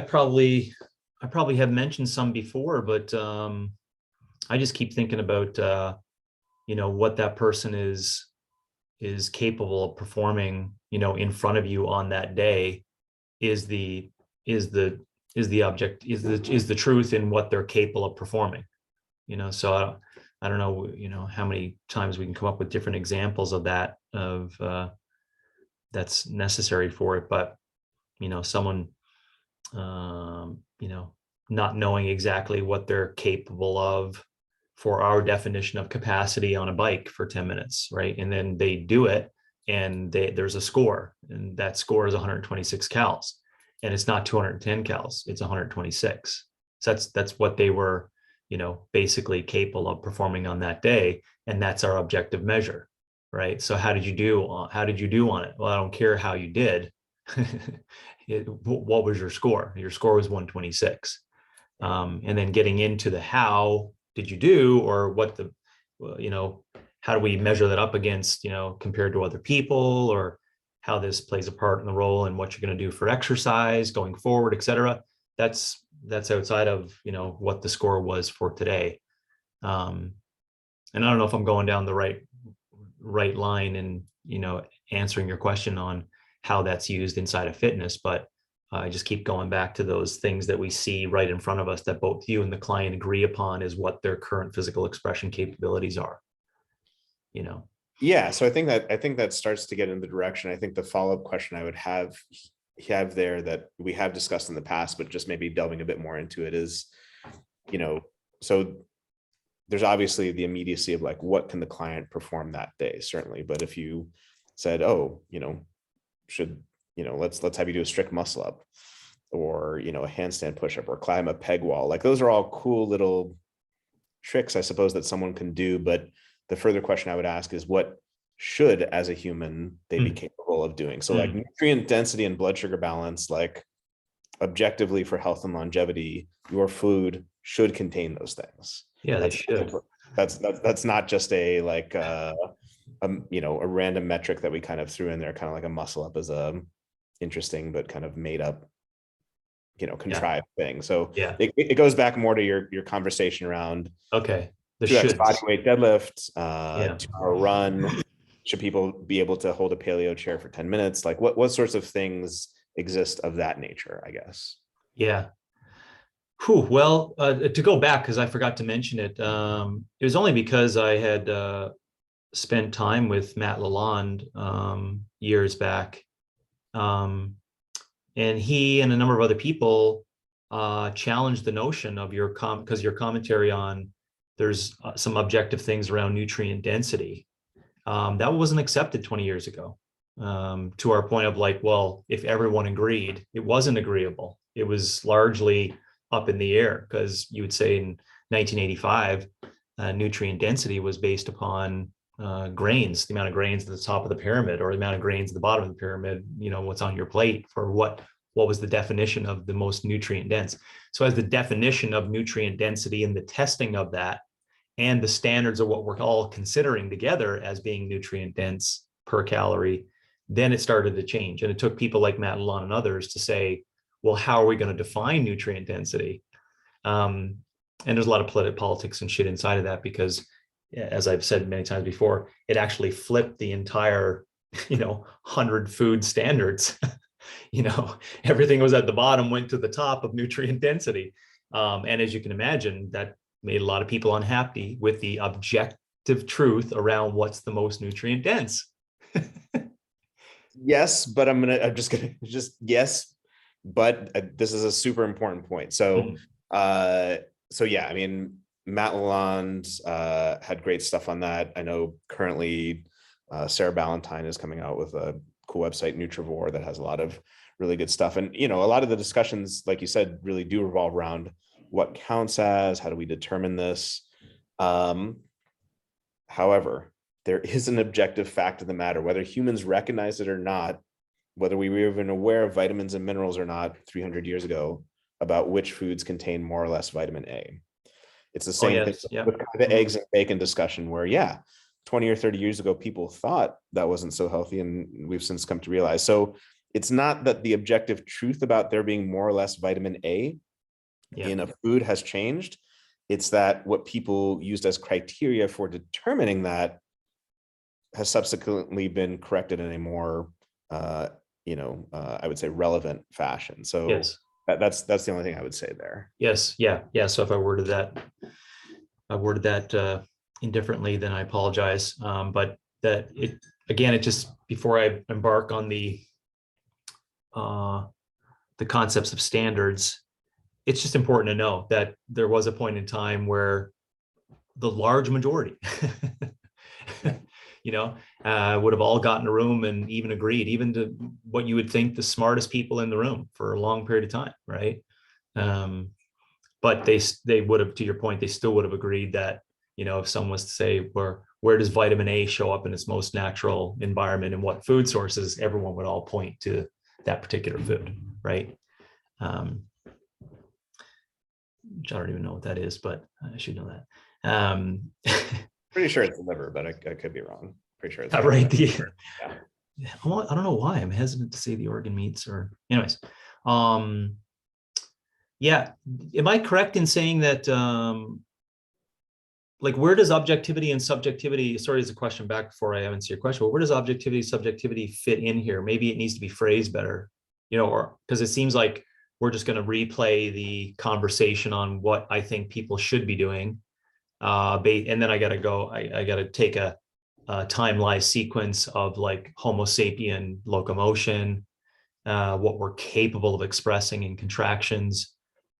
probably have mentioned some before, but I just keep thinking about what that person is capable of performing, in front of you on that day is the truth in what they're capable of performing. So I don't know, how many times we can come up with different examples of that, that's necessary for it, but someone not knowing exactly what they're capable of for our definition of capacity on a bike for 10 minutes, right? And then they do it and there's a score, and that score is 126 cals, and it's not 210 cals, it's 126. So that's what they were, basically capable of performing on that day. And that's our objective measure, right? So how did you do on it? Well, I don't care how you did. What was your score? Your score was 126. And then getting into the how did you do, or what how do we measure that up against, compared to other people, or how this plays a part in the role and what you're going to do for exercise going forward, et cetera. That's outside of, what the score was for today. And I don't know if I'm going down the right line and, answering your question on how that's used inside of fitness, but I just keep going back to those things that we see right in front of us that both you and the client agree upon is what their current physical expression capabilities are. Yeah. So I think that starts to get in the direction. I think the follow-up question I would have there that we have discussed in the past, but just maybe delving a bit more into it is, so there's obviously the immediacy of like, what can the client perform that day? Certainly. But if you said, let's have you do a strict muscle up, or, a handstand push-up, or climb a peg wall, like those are all cool little tricks, I suppose, that someone can do. But the further question I would ask is, what should, as a human, they be capable of doing? So like nutrient density and blood sugar balance, like objectively for health and longevity, your food should contain those things. Yeah, they should. That's not just a like a random metric that we kind of threw in there, kind of like a muscle up as a interesting but kind of made up, contrived thing. So it goes back more to your conversation around the 2x body weight deadlift, 2-hour run. Should people be able to hold a paleo chair for 10 minutes? Like what sorts of things exist of that nature, I guess? Yeah. Well, to go back, because I forgot to mention it, it was only because I had spent time with Matt Lalonde years back. And he and a number of other people challenged the notion of because your commentary on there's some objective things around nutrient density. That wasn't accepted 20 years ago, to our point of like, well, if everyone agreed, it wasn't agreeable. It was largely up in the air, because you would say in 1985, nutrient density was based upon grains, the amount of grains at the top of the pyramid, or the amount of grains at the bottom of the pyramid, what's on your plate for what what was the definition of the most nutrient dense. So as the definition of nutrient density and the testing of that and the standards of what we're all considering together as being nutrient dense per calorie, then it started to change. And it took people like Matt Lalonde and others to say, well, how are we going to define nutrient density? And there's a lot of politics and shit inside of that, because as I've said many times before, it actually flipped the entire, 100 food standards. Everything was at the bottom, went to the top of nutrient density. And as you can imagine, that made a lot of people unhappy with the objective truth around what's the most nutrient dense. Yes, but yes, but this is a super important point. So, yeah, I mean, Matt Lalonde had great stuff on that. I know currently Sarah Ballantyne is coming out with a cool website, Nutrivore, that has a lot of really good stuff. And, a lot of the discussions, like you said, really do revolve around what counts as, how do we determine this? However, there is an objective fact of the matter, whether humans recognize it or not, whether we were even aware of vitamins and minerals or not 300 years ago, about which foods contain more or less vitamin A. It's the same thing with the eggs and bacon discussion, where 20 or 30 years ago, people thought that wasn't so healthy, and we've since come to realize. So it's not that the objective truth about there being more or less vitamin A in a food has changed. It's that what people used as criteria for determining that has subsequently been corrected in a more, I would say, relevant fashion. So that's the only thing I would say there. Yes. Yeah. So if I worded that indifferently, then I apologize. But that it just, before I embark on the concepts of standards, it's just important to know that there was a point in time where the large majority, would have all gotten in a room and even agreed, even to what you would think the smartest people in the room for a long period of time, right? But they would have, to your point, they still would have agreed that, if someone was to say, where does vitamin A show up in its most natural environment and what food sources, everyone would all point to that particular food, right? Which I don't even know what that is, but I should know that. Pretty sure it's the liver, but I could be wrong. Pretty sure it's right. I don't know why I'm hesitant to say the organ meats, or anyways. Am I correct in saying that, where does objectivity and subjectivity, sorry, as a question back before I answer your question, but where does objectivity, subjectivity fit in here? Maybe it needs to be phrased better, or because it seems like we're just going to replay the conversation on what I think people should be doing. And then I got to take a time-wise sequence of Homo sapien locomotion, what we're capable of expressing in contractions,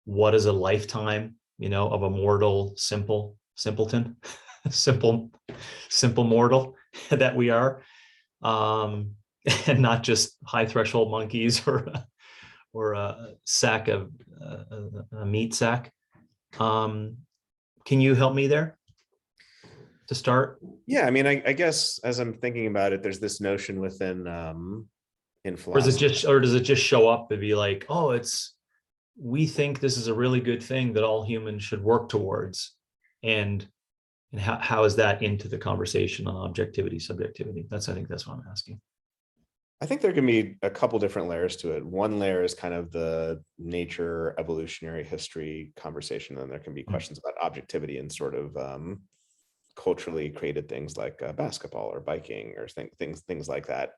what is a lifetime, of a mortal simpleton, simple mortal that we are, and not just high threshold monkeys or a sack of a meat sack. Can you help me there to start? Yeah, I mean, I guess as I'm thinking about it, there's this notion within in philosophy. Or does it just show up and be like, oh, we think this is a really good thing that all humans should work towards, and how is that into the conversation on objectivity, subjectivity? I think that's what I'm asking. I think there can be a couple different layers to it. One layer is kind of the nature, evolutionary history conversation. And there can be questions about objectivity and sort of culturally created things like basketball or biking or things like that.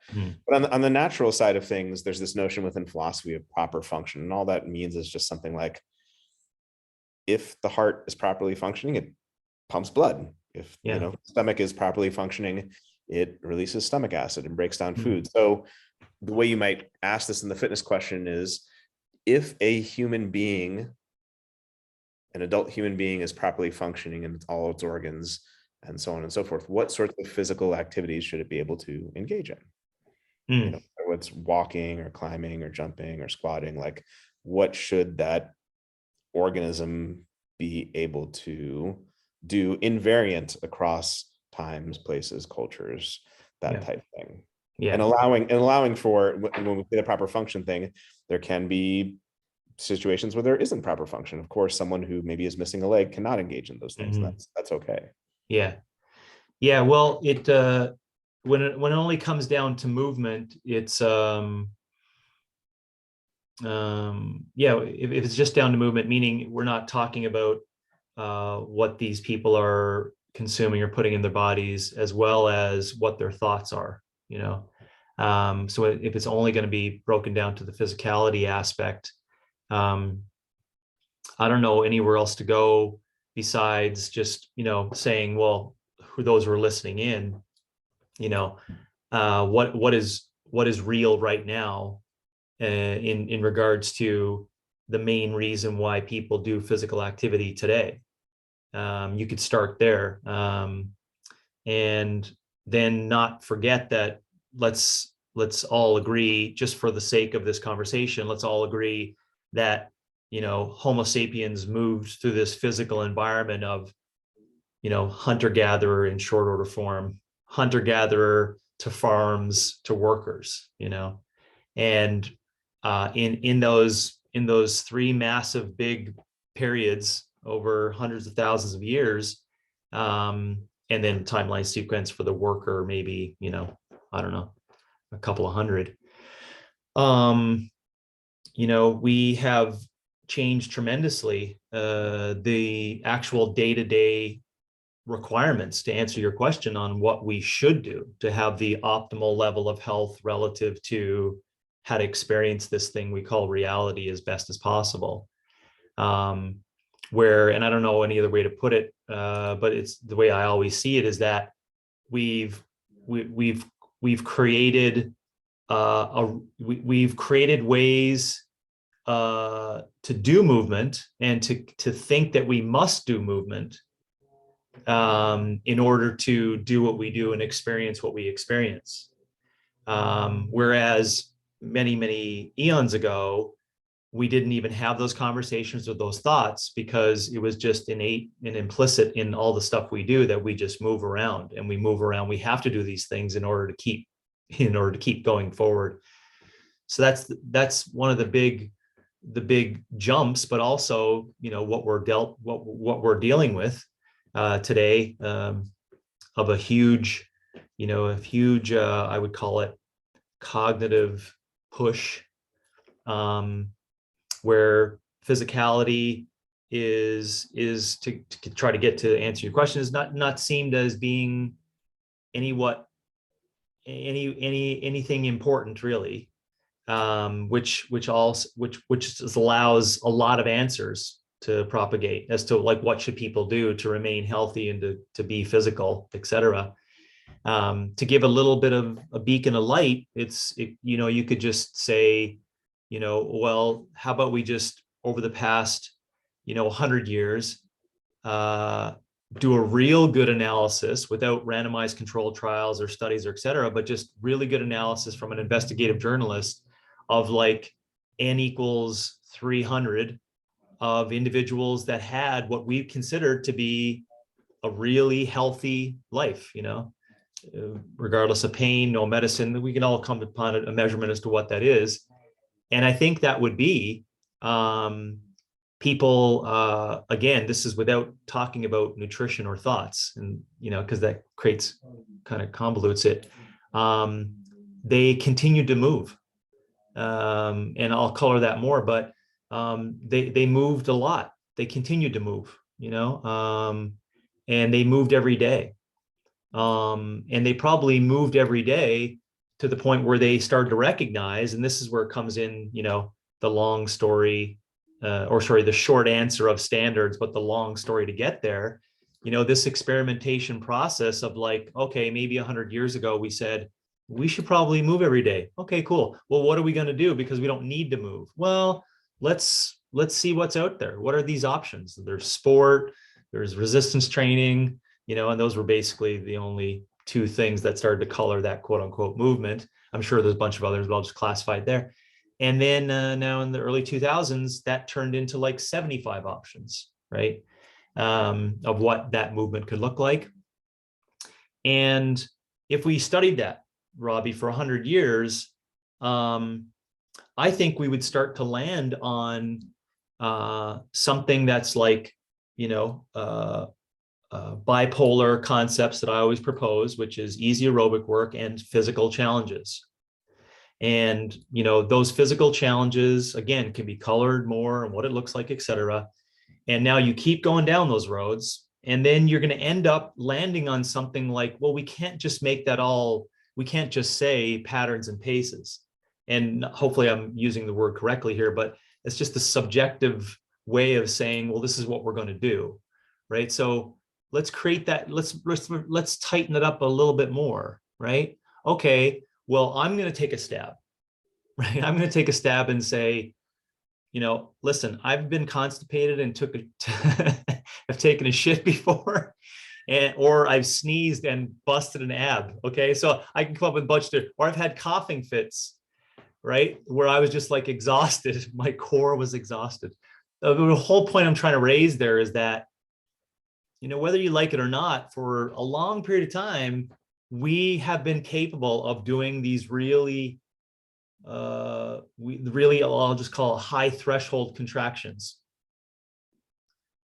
But on the natural side of things, there's this notion within philosophy of proper function. And all that means is just something like, if the heart is properly functioning, it pumps blood. If the stomach is properly functioning, it releases stomach acid and breaks down food. So the way you might ask this in the fitness question is, if a human being, an adult human being, is properly functioning in all its organs and so on and so forth, what sorts of physical activities should it be able to engage in? Whether it's walking or climbing or jumping or squatting, what should that organism be able to do invariant across times, places, cultures, that type of thing. And allowing for, when we say the proper function thing, There can be situations where there isn't proper function. Of course, someone who maybe is missing a leg cannot engage in those things, and that's okay. Yeah. Yeah. Well, when it only comes down to movement, it's yeah, if it's just down to movement, meaning we're not talking about what these people are consuming or putting in their bodies, as well as what their thoughts are, you know. So if it's only going to be broken down to the physicality aspect, I don't know anywhere else to go besides just, you know, saying, well, who those who are listening in, you know, what is real right now in regards to the main reason why people do physical activity today. You could start there, and then not forget that let's all agree, just for the sake of this conversation, let's all agree that, you know, Homo sapiens moved through this physical environment of, you know, hunter-gatherer in short order form, hunter-gatherer to farms to workers, you know, and in those three massive big periods over hundreds of thousands of years, and then timeline sequence for the worker, maybe, you know, I don't know, a couple of hundred. You know, we have changed tremendously. The actual day-to-day requirements, to answer your question on what we should do to have the optimal level of health relative to how to experience this thing we call reality as best as possible. Where, and I don't know any other way to put it, but it's the way I always see it, is that we've created we've created ways to do movement, and to think that we must do movement in order to do what we do and experience what we experience. Whereas many eons ago, we didn't even have those conversations or those thoughts, because it was just innate and implicit in all the stuff we do, that we just move around and we move around. We have to do these things in order to keep going forward. So that's one of the big jumps, but also, you know, what we're dealing with today, of a huge, I would call it cognitive push, where physicality is to try to get to answer your question, is not seen as being anything important, really, which allows a lot of answers to propagate as to, like, what should people do to remain healthy and to be physical, etc. To give a little bit of a beacon of light, you could just say, well, how about we just, over the past 100 years, do a real good analysis without randomized controlled trials or studies, or et cetera, but just really good analysis from an investigative journalist of, like, N equals 300 of individuals that had what we considered to be a really healthy life, regardless of pain, no medicine. We can all come upon a measurement as to what that is. And I think that would be people, again, this is without talking about nutrition or thoughts, and, because that creates, kind of convolutes it. They continued to move. And I'll color that more, but they moved a lot. They continued to move, and they moved every day. And they probably moved every day to the point where they started to recognize, and this is where it comes in, the long story, the short answer of standards, but the long story to get there, this experimentation process of, like, okay, maybe 100 years ago, we said, we should probably move every day. Okay, cool. Well, what are we going to do? Because we don't need to move. Well, let's see what's out there. What are these options? There's sport, there's resistance training, and those were basically the only two things that started to color that quote unquote movement. I'm sure there's a bunch of others, but I'll just classify it there. And then now in the early 2000s, that turned into like 75 options, right? Of what that movement could look like. And if we studied that, Robby, for 100 years, I think we would start to land on something that's like, bipolar concepts that I always propose, which is easy aerobic work and physical challenges. And, those physical challenges, again, can be colored more and what it looks like, et cetera. And now you keep going down those roads, and then you're going to end up landing on something like, well, we can't just we can't just say patterns and paces. And hopefully I'm using the word correctly here, but it's just a subjective way of saying, well, this is what we're going to do. Right. So let's create that. Let's tighten it up a little bit more. Right. Okay. Well, I'm going to take a stab. Right. I'm going to take a stab and say, listen, I've been constipated and I've taken a shit before, or I've sneezed and busted an ab. Okay. So I can come up with a bunch of, or I've had coughing fits, right? Where I was just like exhausted. My core was exhausted. The whole point I'm trying to raise there is that, whether you like it or not, for a long period of time, we have been capable of doing these really, I'll just call it high threshold contractions,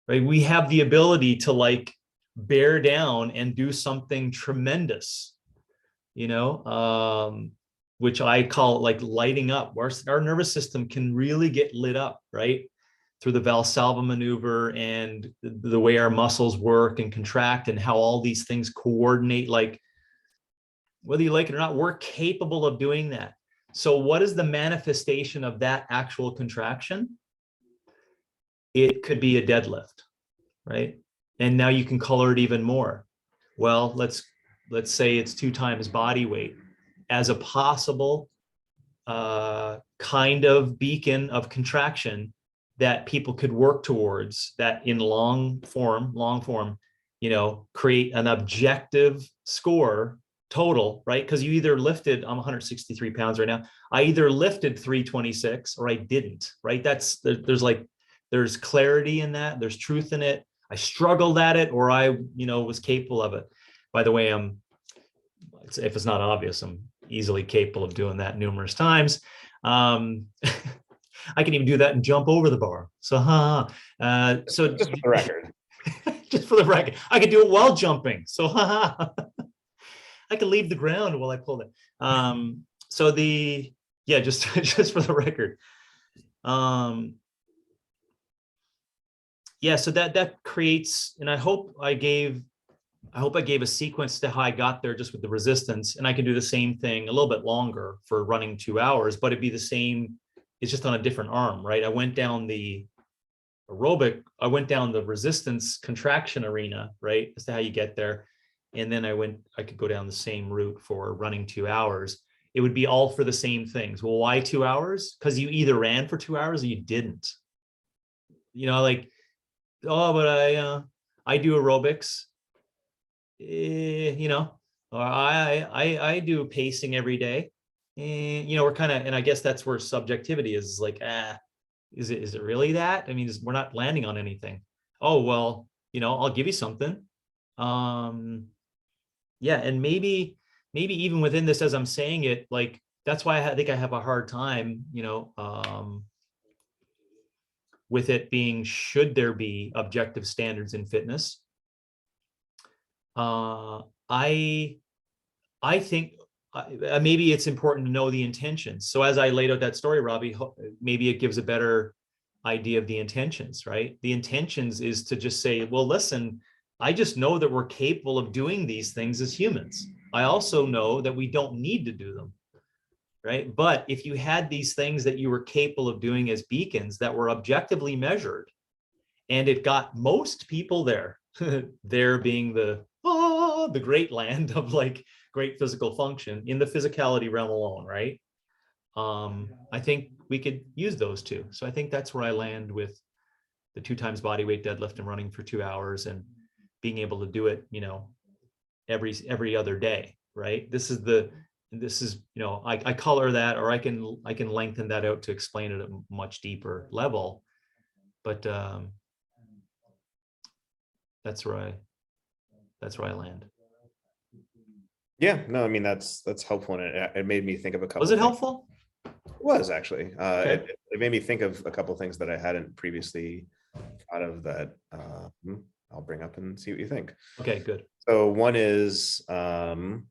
right? We have the ability to like bear down and do something tremendous, which I call it like lighting up, where our nervous system can really get lit up, right? Through the Valsalva maneuver and the way our muscles work and contract and how all these things coordinate, like whether you like it or not, we're capable of doing that. So what is the manifestation of that actual contraction? It could be a deadlift, right? And now you can color it even more. Well, let's say it's 2 times body weight as a possible kind of beacon of contraction that people could work towards, that in long form, create an objective score total, right? Because you either lifted, I'm 163 pounds right now, I either lifted 326 or I didn't, right? There's clarity in that, there's truth in it. I struggled at it, or I, was capable of it. By the way, if it's not obvious, I'm easily capable of doing that numerous times. I can even do that and jump over the bar. So, so just for the record, just for the record, I could do it while jumping. So, I could leave the ground while I pulled it. Just for the record. So that creates, and I hope I gave a sequence to how I got there just with the resistance, and I can do the same thing a little bit longer for running 2 hours, but it'd be the same. It's just on a different arm, right? I went down the resistance contraction arena, right? As to how you get there. And then I could go down the same route for running 2 hours. It would be all for the same things. Well, why 2 hours? Because you either ran for 2 hours or you didn't. But I do aerobics, or I do pacing every day. And, we're kind of, and I guess that's where subjectivity is like, is it really that? I mean, we're not landing on anything. Oh, well, I'll give you something. And maybe even within this, as I'm saying it, like, that's why I think I have a hard time, with it being, should there be objective standards in fitness? I think maybe it's important to know the intentions. So as I laid out that story, Robby, maybe it gives a better idea of the intentions, right? The intentions is to just say, well, listen, I just know that we're capable of doing these things as humans. I also know that we don't need to do them, right? But if you had these things that you were capable of doing as beacons that were objectively measured, and it got most people there, there being the great land of like great physical function in the physicality realm alone, right? I think we could use those two. So I think that's where I land with the 2 times body weight deadlift and running for 2 hours and being able to do it, every other day, right? This is, I color that, or I can lengthen that out to explain it at a much deeper level. But that's where I land. Yeah, no, I mean, that's helpful, and it made me think of a couple. Was it helpful? was actually. Okay. It made me think of a couple things that I hadn't previously thought of that I'll bring up and see what you think. Okay, good. So one is going,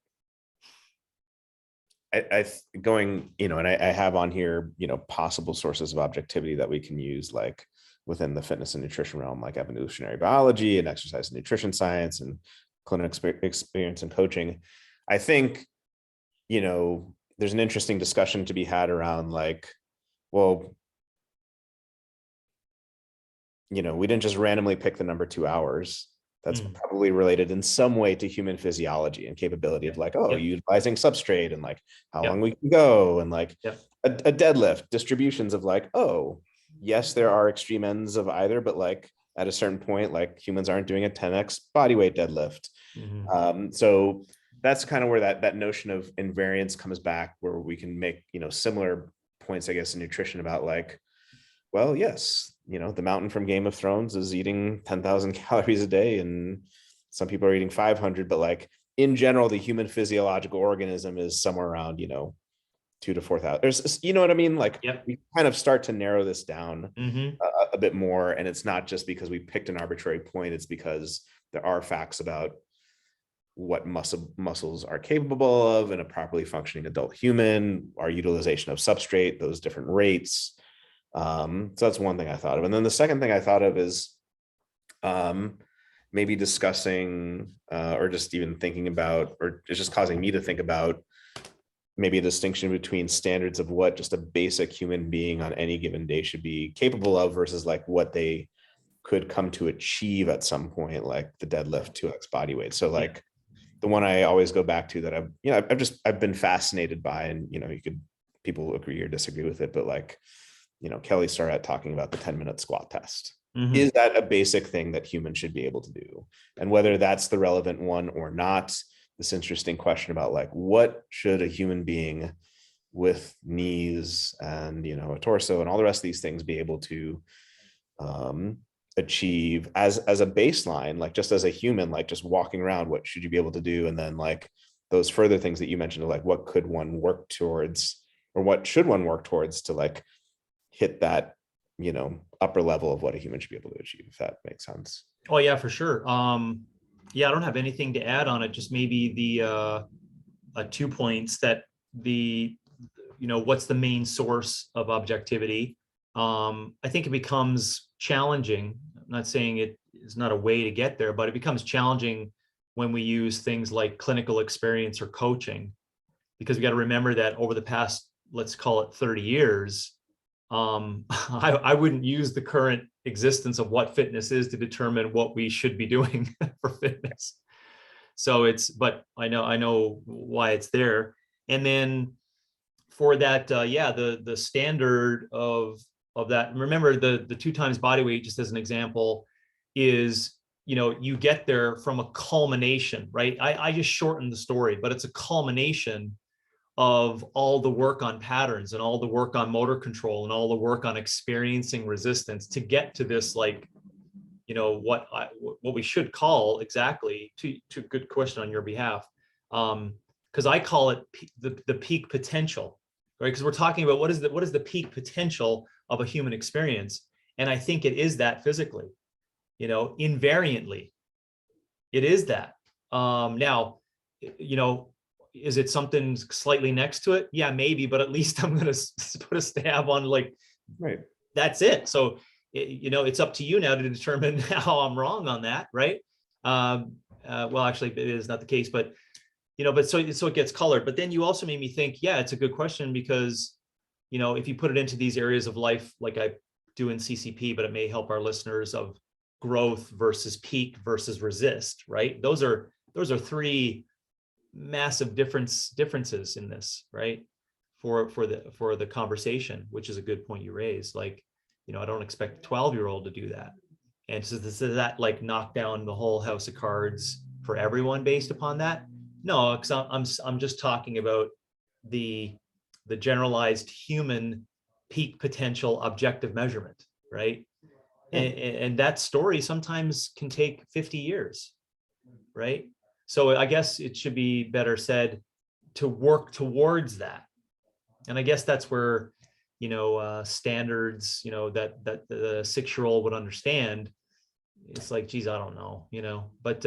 and I have on here, possible sources of objectivity that we can use, like within the fitness and nutrition realm, like evolutionary biology and exercise and nutrition science and clinical experience and coaching. I think, there's an interesting discussion to be had around like, well, we didn't just randomly pick the number 2 hours. That's probably related in some way to human physiology and capability of like, utilizing substrate and like how long we can go, and like a deadlift distributions of like, yes, there are extreme ends of either, but like at a certain point, like humans aren't doing a 10x body weight deadlift. So that's kind of where that notion of invariance comes back, where we can make, similar points, I guess, in nutrition about like, well, yes, the mountain from Game of Thrones is eating 10,000 calories a day, and some people are eating 500, but like in general, the human physiological organism is somewhere around, 2 to 4,000. There's, you know what I mean? Like we kind of start to narrow this down a bit more. And it's not just because we picked an arbitrary point. It's because there are facts about what muscles are capable of in a properly functioning adult human, our utilization of substrate, those different rates. So that's one thing I thought of. And then the second thing I thought of is maybe discussing or just even thinking about, or it's just causing me to think about maybe a distinction between standards of what just a basic human being on any given day should be capable of versus like what they could come to achieve at some point, like the deadlift 2x body weight. So like the one I always go back to that I've been fascinated by, and people agree or disagree with it, but like, Kelly Starrett talking about the 10-minute squat test. Is that a basic thing that humans should be able to do? And whether that's the relevant one or not, this interesting question about like, what should a human being with knees and, a torso and all the rest of these things be able to achieve as a baseline, like just as a human, like just walking around, what should you be able to do? And then like those further things that you mentioned, like what could one work towards, or what should one work towards to like hit that, upper level of what a human should be able to achieve, if that makes sense. Oh yeah, for sure. I don't have anything to add on it. Just maybe the 2 points that what's the main source of objectivity? I think it becomes challenging. I'm not saying it is not a way to get there, but it becomes challenging when we use things like clinical experience or coaching, because we got to remember that over the past, let's call it 30 years, I wouldn't use the current existence of what fitness is to determine what we should be doing for fitness. So but I know why it's there. And then for that, the standard of that, remember the 2 times body weight, just as an example, is, you get there from a culmination, right? I just shortened the story, but it's a culmination of all the work on patterns and all the work on motor control and all the work on experiencing resistance to get to this, like, what we should call exactly, to good question on your behalf. Because I call it the peak potential, right? Because we're talking about what is the peak potential of a human experience. And I think it is that physically, invariantly, it is that. Now, is it something slightly next to it? Yeah, maybe, but at least I'm going to put a stab on, like, right. That's it. So, it's up to you now to determine how I'm wrong on that. Right. Well, actually it is not the case, but, so it gets colored. But then you also made me think, yeah, it's a good question, because, if you put it into these areas of life, like I do in CCP, but it may help our listeners, of growth versus peak versus resist, right? Those are 3 massive differences in this, right? For the conversation, which is a good point you raised. Like, I don't expect a 12-year-old to do that. And so does that like knock down the whole house of cards for everyone based upon that? No, because I'm just talking about the generalized human peak potential objective measurement, right? And that story sometimes can take 50 years, right? So I guess it should be better said to work towards that. And I guess that's where standards, that the 6-year-old would understand. It's like, geez, I don't know, but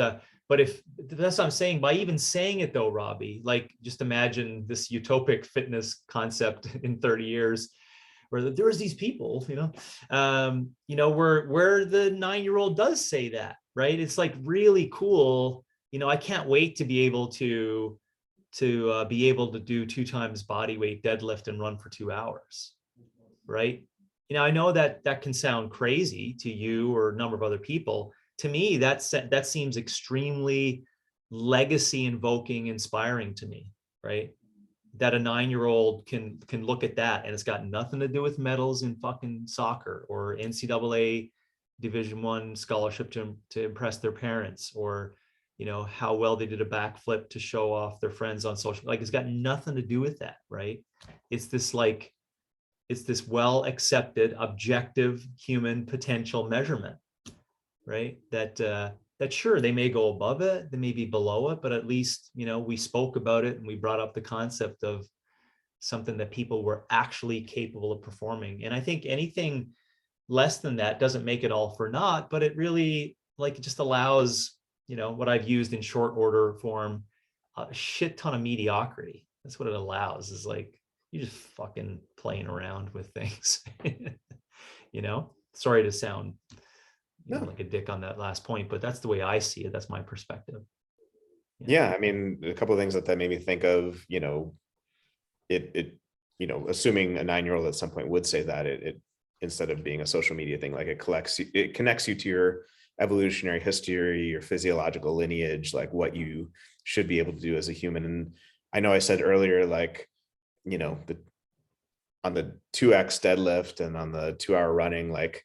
if that's what I'm saying, by even saying it though, Robby, like just imagine this utopic fitness concept in 30 years where there's these people, where the 9-year-old does say that, right? It's like really cool. I can't wait to be able to do 2 times body weight deadlift and run for 2 hours, right? I know that can sound crazy to you or a number of other people. To me, that seems extremely legacy invoking, inspiring to me, right? That a 9-year-old can look at that, and it's got nothing to do with medals in fucking soccer or NCAA Division I scholarship to impress their parents, or how well they did a backflip to show off their friends on social. Like, it's got nothing to do with that, right? It's this well accepted objective human potential measurement, right? That sure, they may go above it, they may be below it, but at least we spoke about it and we brought up the concept of something that people were actually capable of performing. And I think anything less than that doesn't make it all for naught, but it really, like, it just allows what I've used in short order form, a shit ton of mediocrity. That's what it allows, is like, you're just fucking playing around with things. Sorry to sound like a dick on that last point, but that's the way I see it. That's my perspective. Yeah, I mean, a couple of things that made me think of, assuming a 9-year-old at some point would say that, it instead of being a social media thing, like it connects you to your evolutionary history, your physiological lineage, like what you should be able to do as a human. And I know I said earlier, like, on the 2x deadlift and on the 2-hour running, like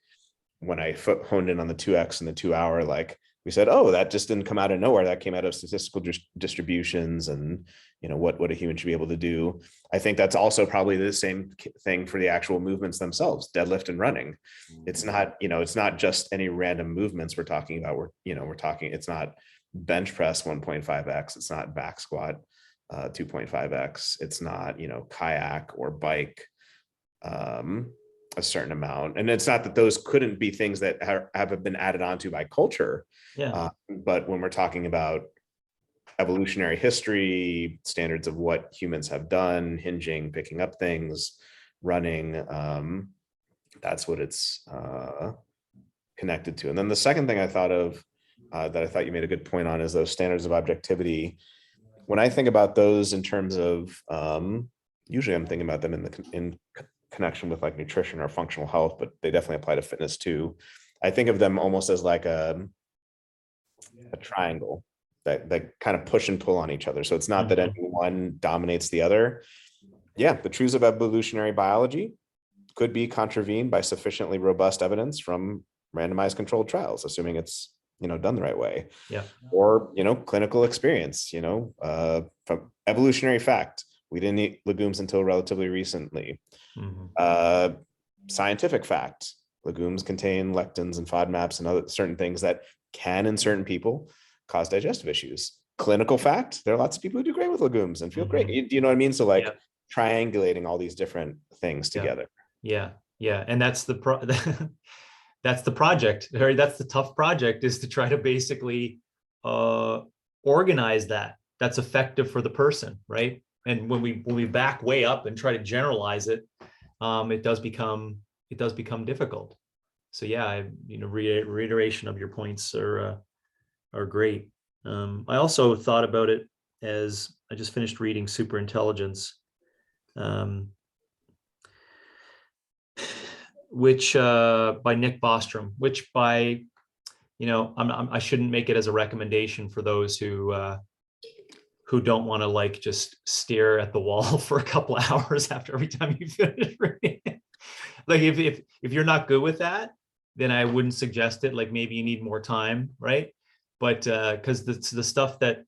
when I honed in on the 2x and the 2-hour, like we said, oh, that just didn't come out of nowhere. That came out of statistical distributions and, what a human should be able to do. I think that's also probably the same thing for the actual movements themselves, deadlift and running. It's not, it's not just any random movements we're talking about. It's not bench press 1.5x. It's not back squat 2.5x. It's not, kayak or bike a certain amount. And it's not that those couldn't be things that have been added onto by culture. Yeah. But when we're talking about evolutionary history, standards of what humans have done, hinging, picking up things, running, that's what it's connected to. And then the second thing I thought of that I thought you made a good point on is those standards of objectivity. When I think about those in terms of, usually I'm thinking about them in connection with like nutrition or functional health, but they definitely apply to fitness too. I think of them almost as like a triangle that kind of push and pull on each other. So it's not that any one dominates the other. Yeah, the truths of evolutionary biology could be contravened by sufficiently robust evidence from randomized controlled trials, assuming it's done the right way. Yeah. Or clinical experience. From evolutionary fact, we didn't eat legumes until relatively recently. Scientific fact, legumes contain lectins and FODMAPs and other certain things that can, in certain people, cause digestive issues. Clinical fact, there are lots of people who do great with legumes and feel great. Do you know what I mean? So like triangulating all these different things together. Yeah. And that's that's the project. That's the tough project, is to try to basically organize that's effective for the person, right? And when we back way up and try to generalize it, it does become difficult. So yeah, reiteration of your points are great. I also thought about it as I just finished reading Superintelligence, which by Nick Bostrom, which by, I shouldn't make it as a recommendation for those who don't want to like just stare at the wall for a couple of hours after every time you finish reading. Like if you're not good with that, then I wouldn't suggest it. Like maybe you need more time, right? But because the stuff that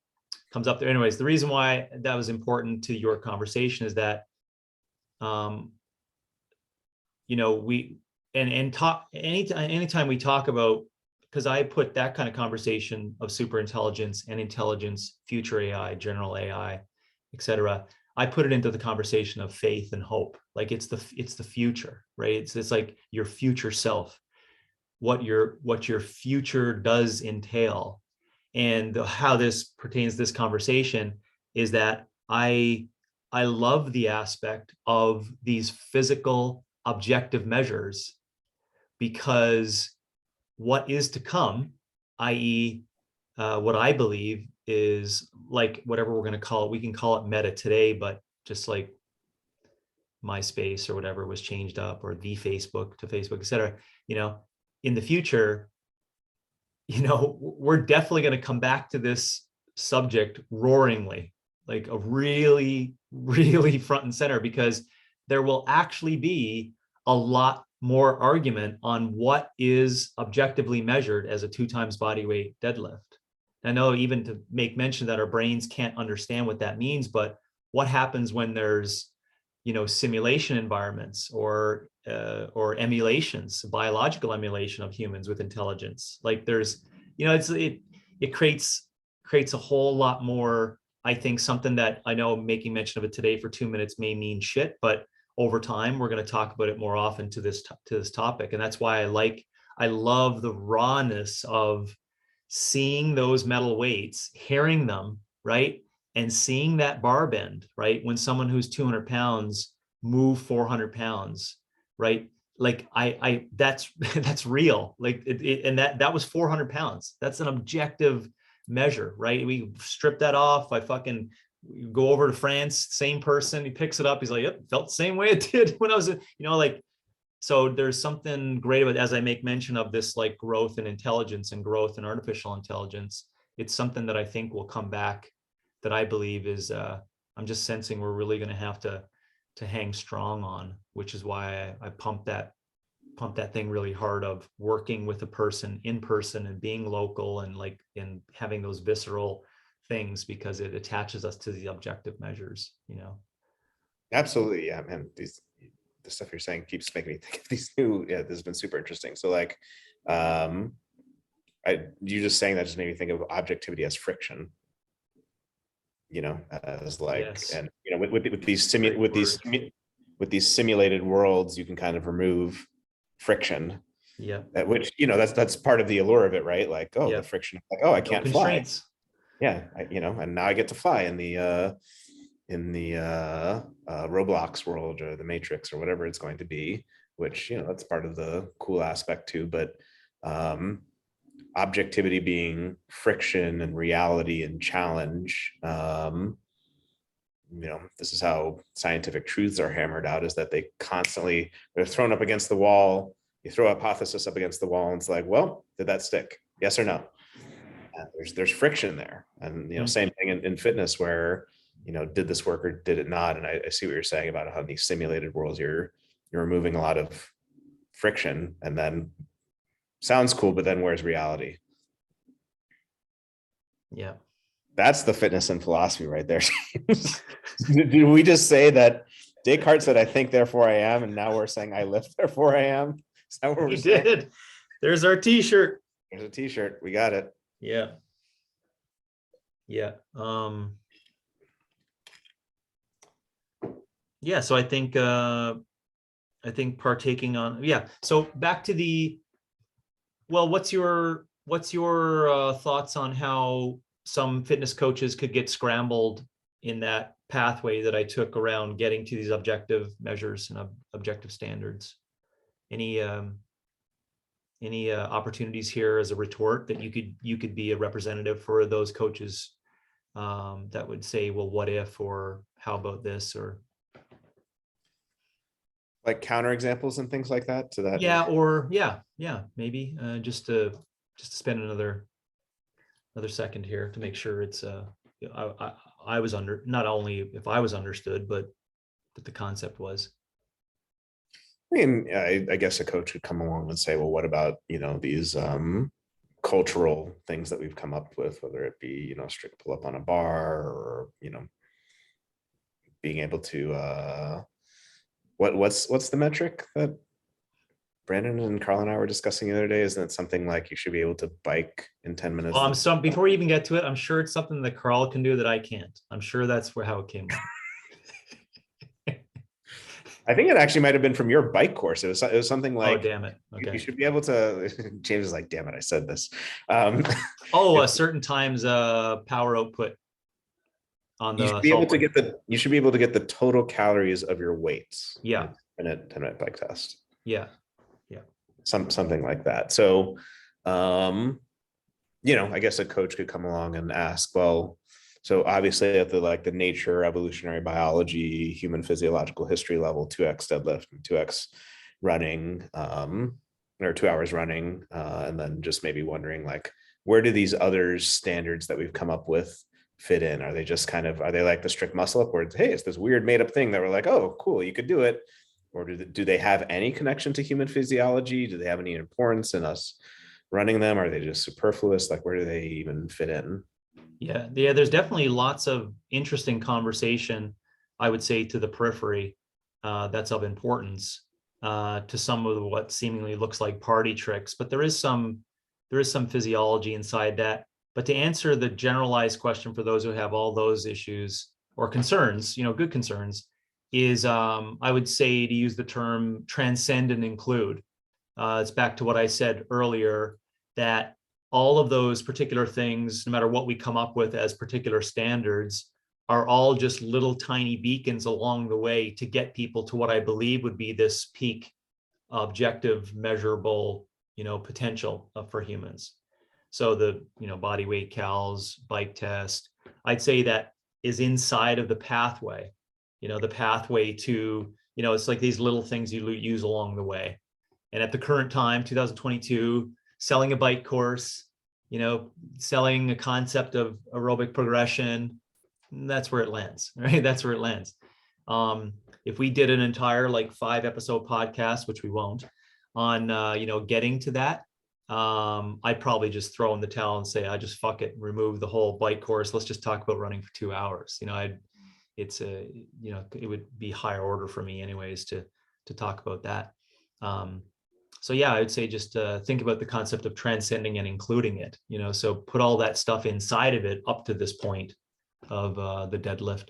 comes up there, anyways, the reason why that was important to your conversation is that, anytime we talk about, because I put that kind of conversation of super intelligence and intelligence, future AI, general AI, et cetera, I put it into the conversation of faith and hope. Like it's the future, right? It's like your future self, what your future does entail. And how this pertains to this conversation is that I love the aspect of these physical objective measures, because what is to come, i.e., what I believe is, like, whatever we're going to call it, we can call it meta today, but just like MySpace or whatever was changed up, or the Facebook to Facebook, et cetera, in the future, we're definitely going to come back to this subject roaringly, like a really, really front and center, because there will actually be a lot more argument on what is objectively measured as a 2 times body weight deadlift. I know, even to make mention that our brains can't understand what that means, but what happens when there's, simulation environments or emulations, biological emulation of humans with intelligence? Like there's, it creates a whole lot more. I think something that I know making mention of it today for 2 minutes may mean shit, but over time, we're going to talk about it more often to this topic. And that's why I love the rawness of seeing those metal weights, hearing them, right? And seeing that bar bend, right? When someone who's 200 pounds move 400 pounds, right? Like that's real. Like and that was 400 pounds. That's an objective measure, right? We strip that off. I fucking go over to France, same person, he picks it up. He's like, yep, felt the same way it did when I was, so there's something great about, as I make mention of this, like growth in intelligence and growth in artificial intelligence. It's something that I think will come back, that I believe is, I'm just sensing we're really going to have to hang strong on, which is why I pump that thing really hard of working with a person in person and being local and having those visceral things, because it attaches us to the objective measures, Absolutely. Yeah, man. The stuff you're saying keeps making me think of these new, this has been super interesting. So like, you just saying that just made me think of objectivity as friction, as like, yes. And, with these simulated worlds, you can kind of remove friction. Yeah. Which, that's part of the allure of it, right? Like, the friction, like, I can't fly. Yeah. And now I get to fly in the Roblox world or the Matrix or whatever it's going to be, which, that's part of the cool aspect too. But objectivity being friction and reality and challenge, this is how scientific truths are hammered out, is that they're thrown up against the wall. You throw a hypothesis up against the wall and it's like, well, did that stick? Yes or no? There's friction there. And same thing in fitness, where did this work or did it not? And I see what you're saying about how in these simulated worlds you're removing a lot of friction, and then sounds cool, but then where's reality? Yeah, that's the fitness and philosophy right there. Did we just say that Descartes said I think therefore I am, and now we're saying I lift therefore I am? Is that what we're saying? Did. There's our t-shirt. There's a t-shirt. We got it. Yeah. So I think partaking on, so back to what's your thoughts on how some fitness coaches could get scrambled in that pathway that I took around getting to these objective measures and objective standards? Any opportunities here as a retort that you could be a representative for those coaches that would say, well, what if, or how about this, or like counterexamples and things like that to that? Maybe just to spend another second here to make sure it's I was not only if I was understood, but that the concept was. I mean, I guess a coach could come along and say, well, what about, these cultural things that we've come up with, whether it be, strict pull up on a bar, or, being able to, what's the metric that Brandon and Carl and I were discussing the other day? Isn't it something like you should be able to bike in 10 minutes? Before we even get to it, I'm sure it's something that Carl can do that I can't. I'm sure that's how it came up. I think it actually might have been from your bike course. It was something Oh, like damn it. you Okay. should be able to. James is like, damn it, I said this. Oh, a It's, certain times power output on you should the be able salt to bike. get the total calories of your weights in Yeah. a 10-minute bike test. Yeah. Yeah. Something like that. So, um, I guess a coach could come along and ask, well, so obviously at the nature, evolutionary biology, human physiological history level, 2x deadlift and 2x running, or 2 hours running, and then just maybe wondering like, where do these other standards that we've come up with fit in? Are they just are they like the strict muscle up where it's, hey, it's this weird made up thing that we're like, oh, cool, you could do it. Or do they have any connection to human physiology? Do they have any importance in us running them? Are they just superfluous? Like, where do they even fit in? Yeah. Yeah. There's definitely lots of interesting conversation, I would say, to the periphery that's of importance to some of what seemingly looks like party tricks, but there is some physiology inside that. But to answer the generalized question for those who have all those issues or concerns, good concerns, is I would say to use the term transcend and include. It's back to what I said earlier, that all of those particular things, no matter what we come up with as particular standards, are all just little tiny beacons along the way to get people to what I believe would be this peak objective, measurable, potential for humans. So the, body weight cals, bike test, I'd say that is inside of the pathway, the pathway to, it's like these little things you use along the way. And at the current time, 2022, selling a bike course, selling a concept of aerobic progression, that's where it lands, right? That's where it lands. If we did an entire 5-episode podcast, which we won't, on getting to that, I'd probably just throw in the towel and say, I just fuck it, remove the whole bike course. Let's just talk about running for 2 hours. It would be higher order for me anyways to talk about that. So yeah, I would say just think about the concept of transcending and including it, so put all that stuff inside of it up to this point of the deadlift,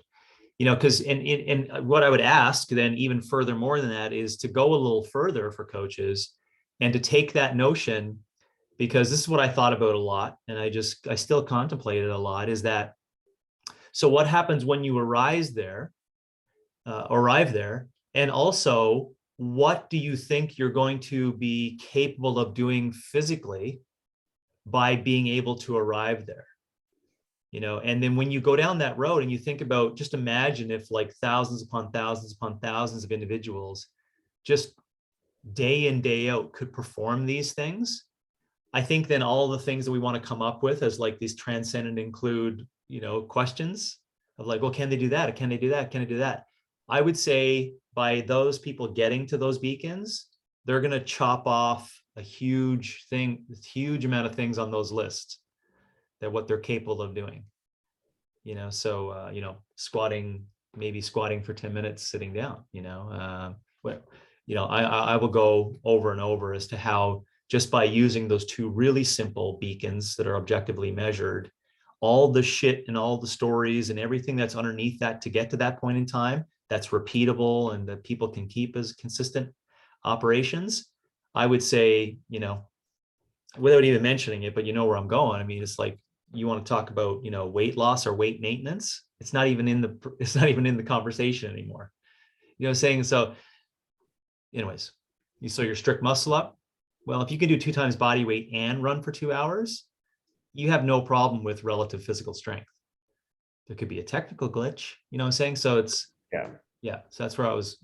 because and what I would ask then even furthermore than that is to go a little further for coaches and to take that notion, because this is what I thought about a lot. And I still contemplate it a lot, is that, so what happens when you arrive there, and also, what do you think you're going to be capable of doing physically by being able to arrive there? And then when you go down that road and you think about, just imagine if thousands upon thousands upon thousands of individuals just day in, day out could perform these things. I think then all the things that we want to come up with as these transcend and include, questions of well, can they do that? Can they do that? Can they do that? I would say by those people getting to those beacons, they're going to chop off a huge amount of things on those lists that what they're capable of doing. Maybe squatting for 10 minutes, sitting down, I will go over and over as to how just by using those two really simple beacons that are objectively measured, all the shit and all the stories and everything that's underneath that to get to that point in time, that's repeatable and that people can keep as consistent operations. I would say, without even mentioning it, but where I'm going. I mean, it's you want to talk about, weight loss or weight maintenance. It's not even in the conversation anymore. Saying so. Anyways, so your strict muscle up. Well, if you can do 2 times body weight and run for 2 hours, you have no problem with relative physical strength. There could be a technical glitch, what I'm saying? So it's, yeah. So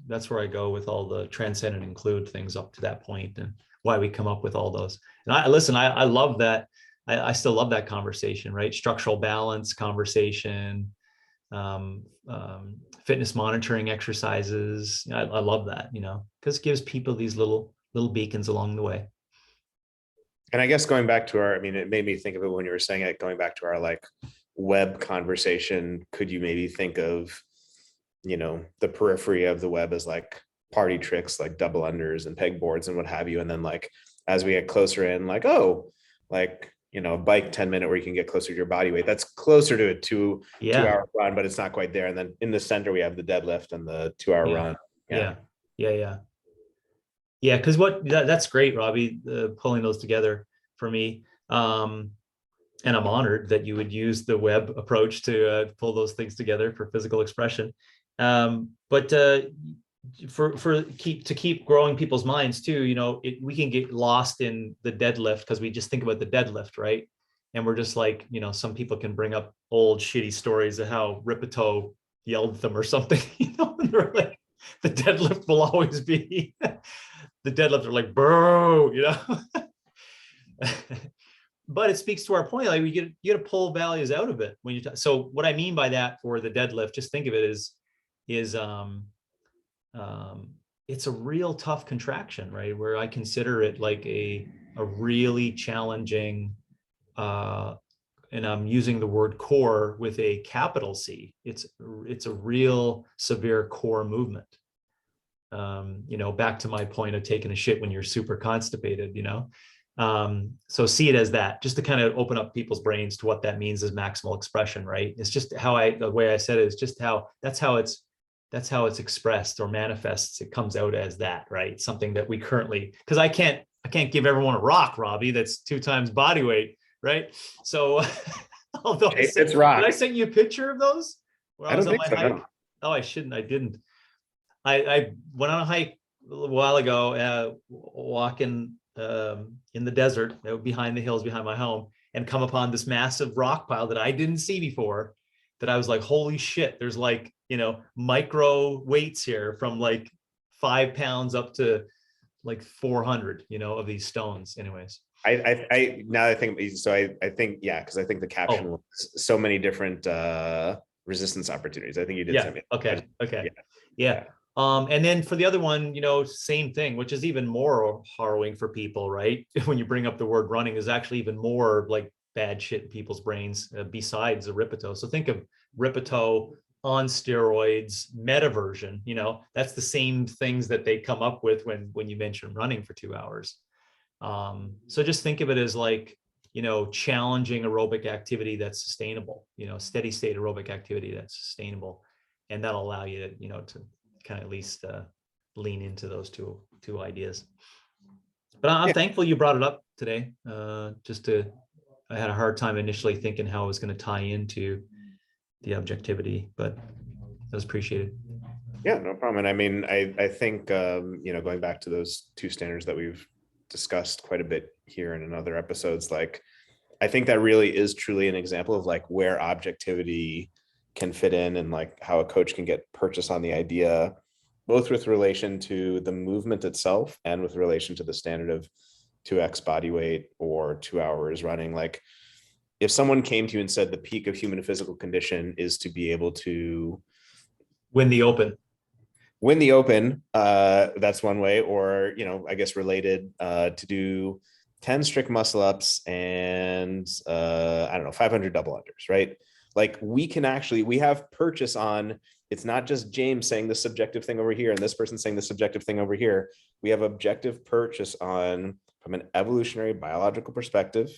that's where I go with all the transcend and include things up to that point and why we come up with all those. And I love that. I still love that conversation, right? Structural balance conversation, fitness monitoring exercises. I love that, because it gives people these little beacons along the way. And I guess going back to it made me think of it when you were saying it, going back to our web conversation, could you maybe think of, the periphery of the web as party tricks, double unders and pegboards and what have you. And then as we get closer in, a bike 10-minute where you can get closer to your body weight. That's closer to a 2 hour run, but it's not quite there. And then in the center, we have the deadlift and the 2 hour run. Yeah. Yeah, because that's great, Robby, pulling those together for me. And I'm honored that you would use the web approach to pull those things together for physical expression. But for keep growing people's minds too, we can get lost in the deadlift because we just think about the deadlift, right? And we're just like, some people can bring up old shitty stories of how Ripito yelled at them or something, and they're like, the deadlift will always be the deadlift are like, bro, but it speaks to our point. Like you get to pull values out of it when you so what I mean by that for the deadlift, just think of it as it's a real tough contraction, right? Where I consider it like a really challenging, and I'm using the word core with a capital C. It's a real severe core movement. Back to my point of taking a shit when you're super constipated, so see it as that, just to kind of open up people's brains to what that means as maximal expression, right? It's just the way I said it is just that's how it's expressed or manifests. It comes out as that, right? Something that we currently, because I can't give everyone a rock, Robby, that's 2 times body weight, right? So although did I send you a picture of those where I was on my hike? No. Oh, I didn't. I went on a hike a little while ago, walking in the desert behind the hills behind my home, and come upon this massive rock pile that I didn't see before, that I was like, holy shit, there's like, micro weights here from like 5 pounds up to like 400, of these stones. Anyways. I now I think so. I think, yeah, because I think the caption was so many different resistance opportunities. I think you did send me. Okay. Yeah. And then for the other one, same thing, which is even more harrowing for people, right? When you bring up the word running, is actually even more like bad shit in people's brains besides the Ripito. So think of Ripito on steroids, meta version, that's the same things that they come up with when you mention running for 2 hours. So just think of it as like, challenging aerobic activity that's sustainable, steady state aerobic activity that's sustainable. And that'll allow you to, to kind of at least lean into those two ideas. But I'm thankful you brought it up today. I had a hard time initially thinking how it was going to tie into the objectivity, but that was appreciated. Yeah, no problem. And I mean, I think, going back to those 2 standards that we've discussed quite a bit here and in other episodes, like, I think that really is truly an example of like where objectivity can fit in, and like how a coach can get purchase on the idea, both with relation to the movement itself and with relation to the standard of 2x body weight or 2 hours running. Like, if someone came to you and said the peak of human physical condition is to be able to win the open, that's one way. Or, I guess related, to do 10 strict muscle ups and 500 double unders, right? Like, we have purchase on, it's not just James saying the subjective thing over here and this person saying the subjective thing over here. We have objective purchase on, from an evolutionary biological perspective,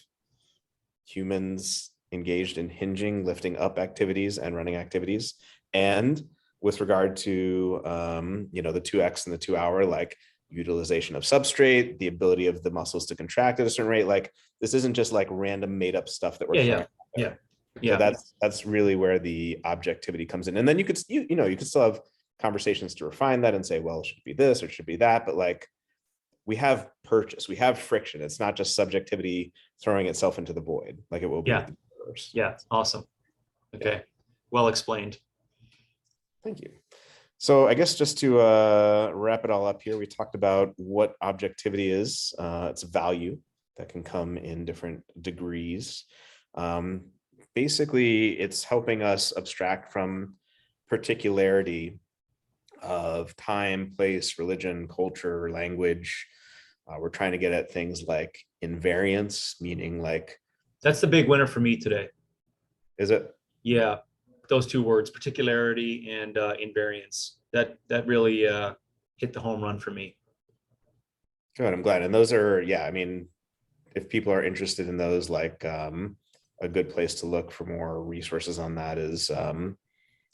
humans engaged in hinging, lifting up activities and running activities. And with regard to, the 2x and the 2 hour, like, utilization of substrate, the ability of the muscles to contract at a certain rate. Like, this isn't just like random made up stuff that we're throwing. So that's really where the objectivity comes in. And then you could still have conversations to refine that and say, well, it should be this or it should be that. But like, we have purchase, we have friction. It's not just subjectivity throwing itself into the void like it will be. Yeah. Awesome. Okay. Well explained. Thank you. So I guess just to wrap it all up here, we talked about what objectivity is, its value that can come in different degrees. Basically, it's helping us abstract from particularity of time, place, religion, culture, language. We're trying to get at things like invariance, meaning like... That's the big winner for me today. Is it? Yeah, those 2 words, particularity and invariance. That really hit the home run for me. Good, I'm glad. And those are, I mean, if people are interested in those, like, a good place to look for more resources on that is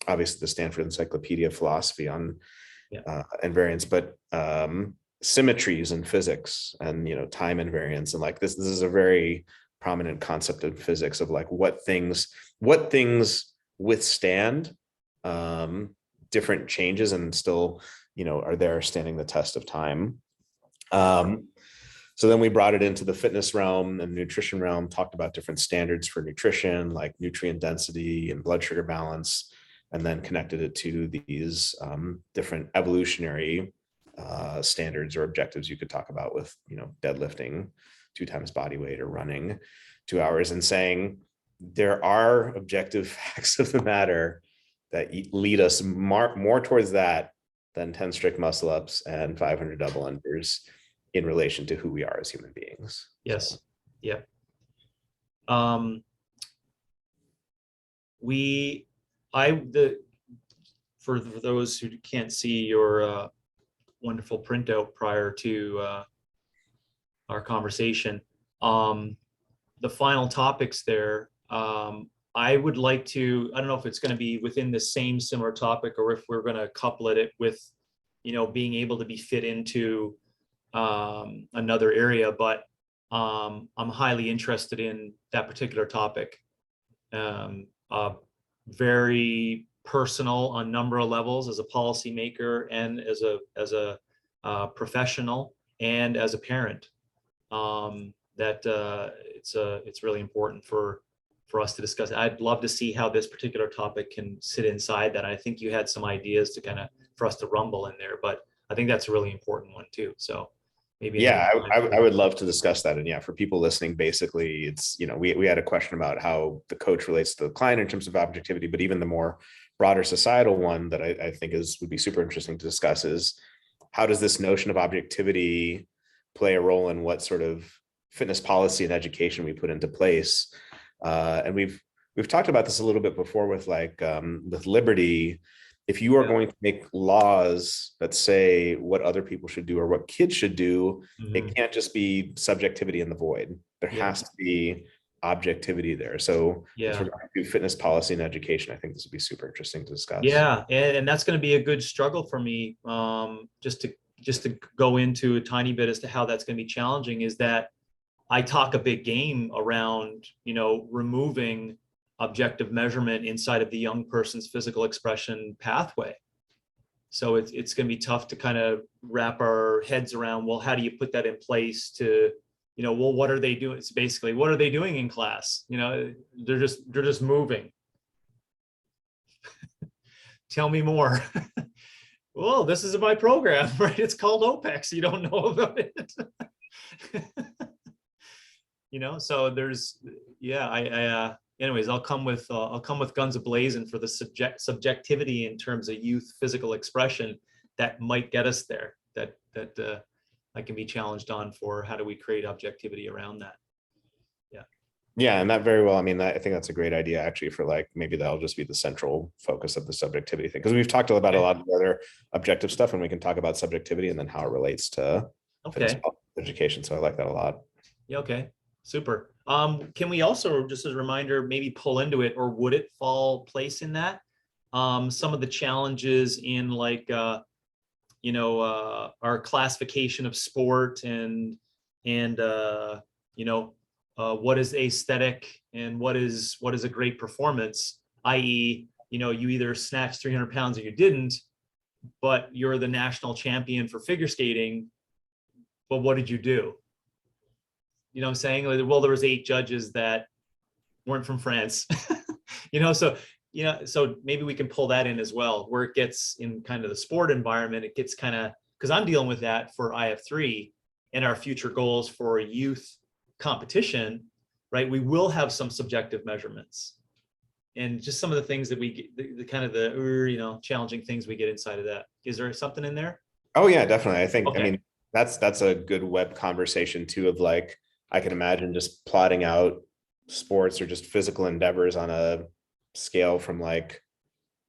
obviously the Stanford Encyclopedia of Philosophy on Yeah. And variance, but symmetries in physics and, time invariance. And like this is a very prominent concept in physics of like what things withstand different changes and still, are there standing the test of time. So then we brought it into the fitness realm and nutrition realm, talked about different standards for nutrition, like nutrient density and blood sugar balance, and then connected it to these different evolutionary standards or objectives you could talk about with, deadlifting 2 times body weight or running 2 hours, and saying there are objective facts of the matter that lead us more towards that than 10 strict muscle ups and 500 double unders in relation to who we are as human beings. Yes. So. Yeah. For those who can't see your wonderful printout prior to our conversation, the final topics there, I would like to, I don't know if it's going to be within the same similar topic or if we're going to couple it with, being able to be fit into another area, but I'm highly interested in that particular topic. Very personal on a number of levels as a policymaker and as a professional and as a parent. It's really important for us to discuss. I'd love to see how this particular topic can sit inside that. I think you had some ideas to for us to rumble in there, but I think that's a really important one too. So maybe. Yeah, I would love to discuss that. And yeah, for people listening, basically it's, we had a question about how the coach relates to the client in terms of objectivity, but even the more broader societal one that I think would be super interesting to discuss is how does this notion of objectivity play a role in what sort of fitness policy and education we put into place? And we've talked about this a little bit before with with liberty. If you are going to make laws that say what other people should do or what kids should do, it can't just be subjectivity in the void. There has to be objectivity there. So with regard to fitness policy and education, I think this would be super interesting to discuss. Yeah, and that's going to be a good struggle for me. Just to go into a tiny bit as to how that's going to be challenging is that I talk a big game around, removing objective measurement inside of the young person's physical expression pathway. So it's going to be tough to kind of wrap our heads around, well, how do you put that in place to, well, what are they doing? It's basically, what are they doing in class? They're just moving. Tell me more. Well, this is my program, right? It's called OPEX. You don't know about it. So there's, anyways, I'll come with guns a-blazing for the subjectivity in terms of youth physical expression that might get us there. That I can be challenged on for how do we create objectivity around that. Yeah, and that very well. I mean, I think that's a great idea actually for maybe that'll just be the central focus of the subjectivity thing, because we've talked about a lot of the other objective stuff, and we can talk about subjectivity and then how it relates to education. So I like that a lot. Yeah. Okay. Super. Can we also, just as a reminder, maybe pull into it, or would it fall place in that? Some of the challenges in our classification of sport and what is aesthetic and what is a great performance, i.e., you either snatched 300 pounds or you didn't, but you're the national champion for figure skating, but what did you do? You know what I'm saying? Well, there was 8 judges that weren't from France, so maybe we can pull that in as well, where it gets in kind of the sport environment, it gets kind of, because I'm dealing with that for IF3 and our future goals for youth competition, right? We will have some subjective measurements and just some of the things that we get, the kind of the, challenging things we get inside of that. Is there something in there? Oh yeah, definitely. I think, I mean, that's a good web conversation too, of I can imagine just plotting out sports or just physical endeavors on a scale from you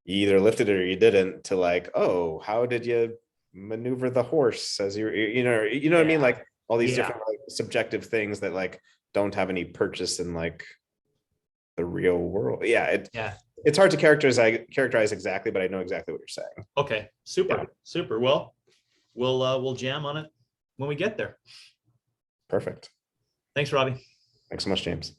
either lifted it or you didn't to oh, how did you maneuver the horse as what I mean? All these different subjective things that don't have any purchase in the real world. I think it's hard to characterize exactly, but I know exactly what you're saying. Okay, super, Yeah. super. Well, we'll jam on it when we get there. Perfect. Thanks, Robby. Thanks so much, James.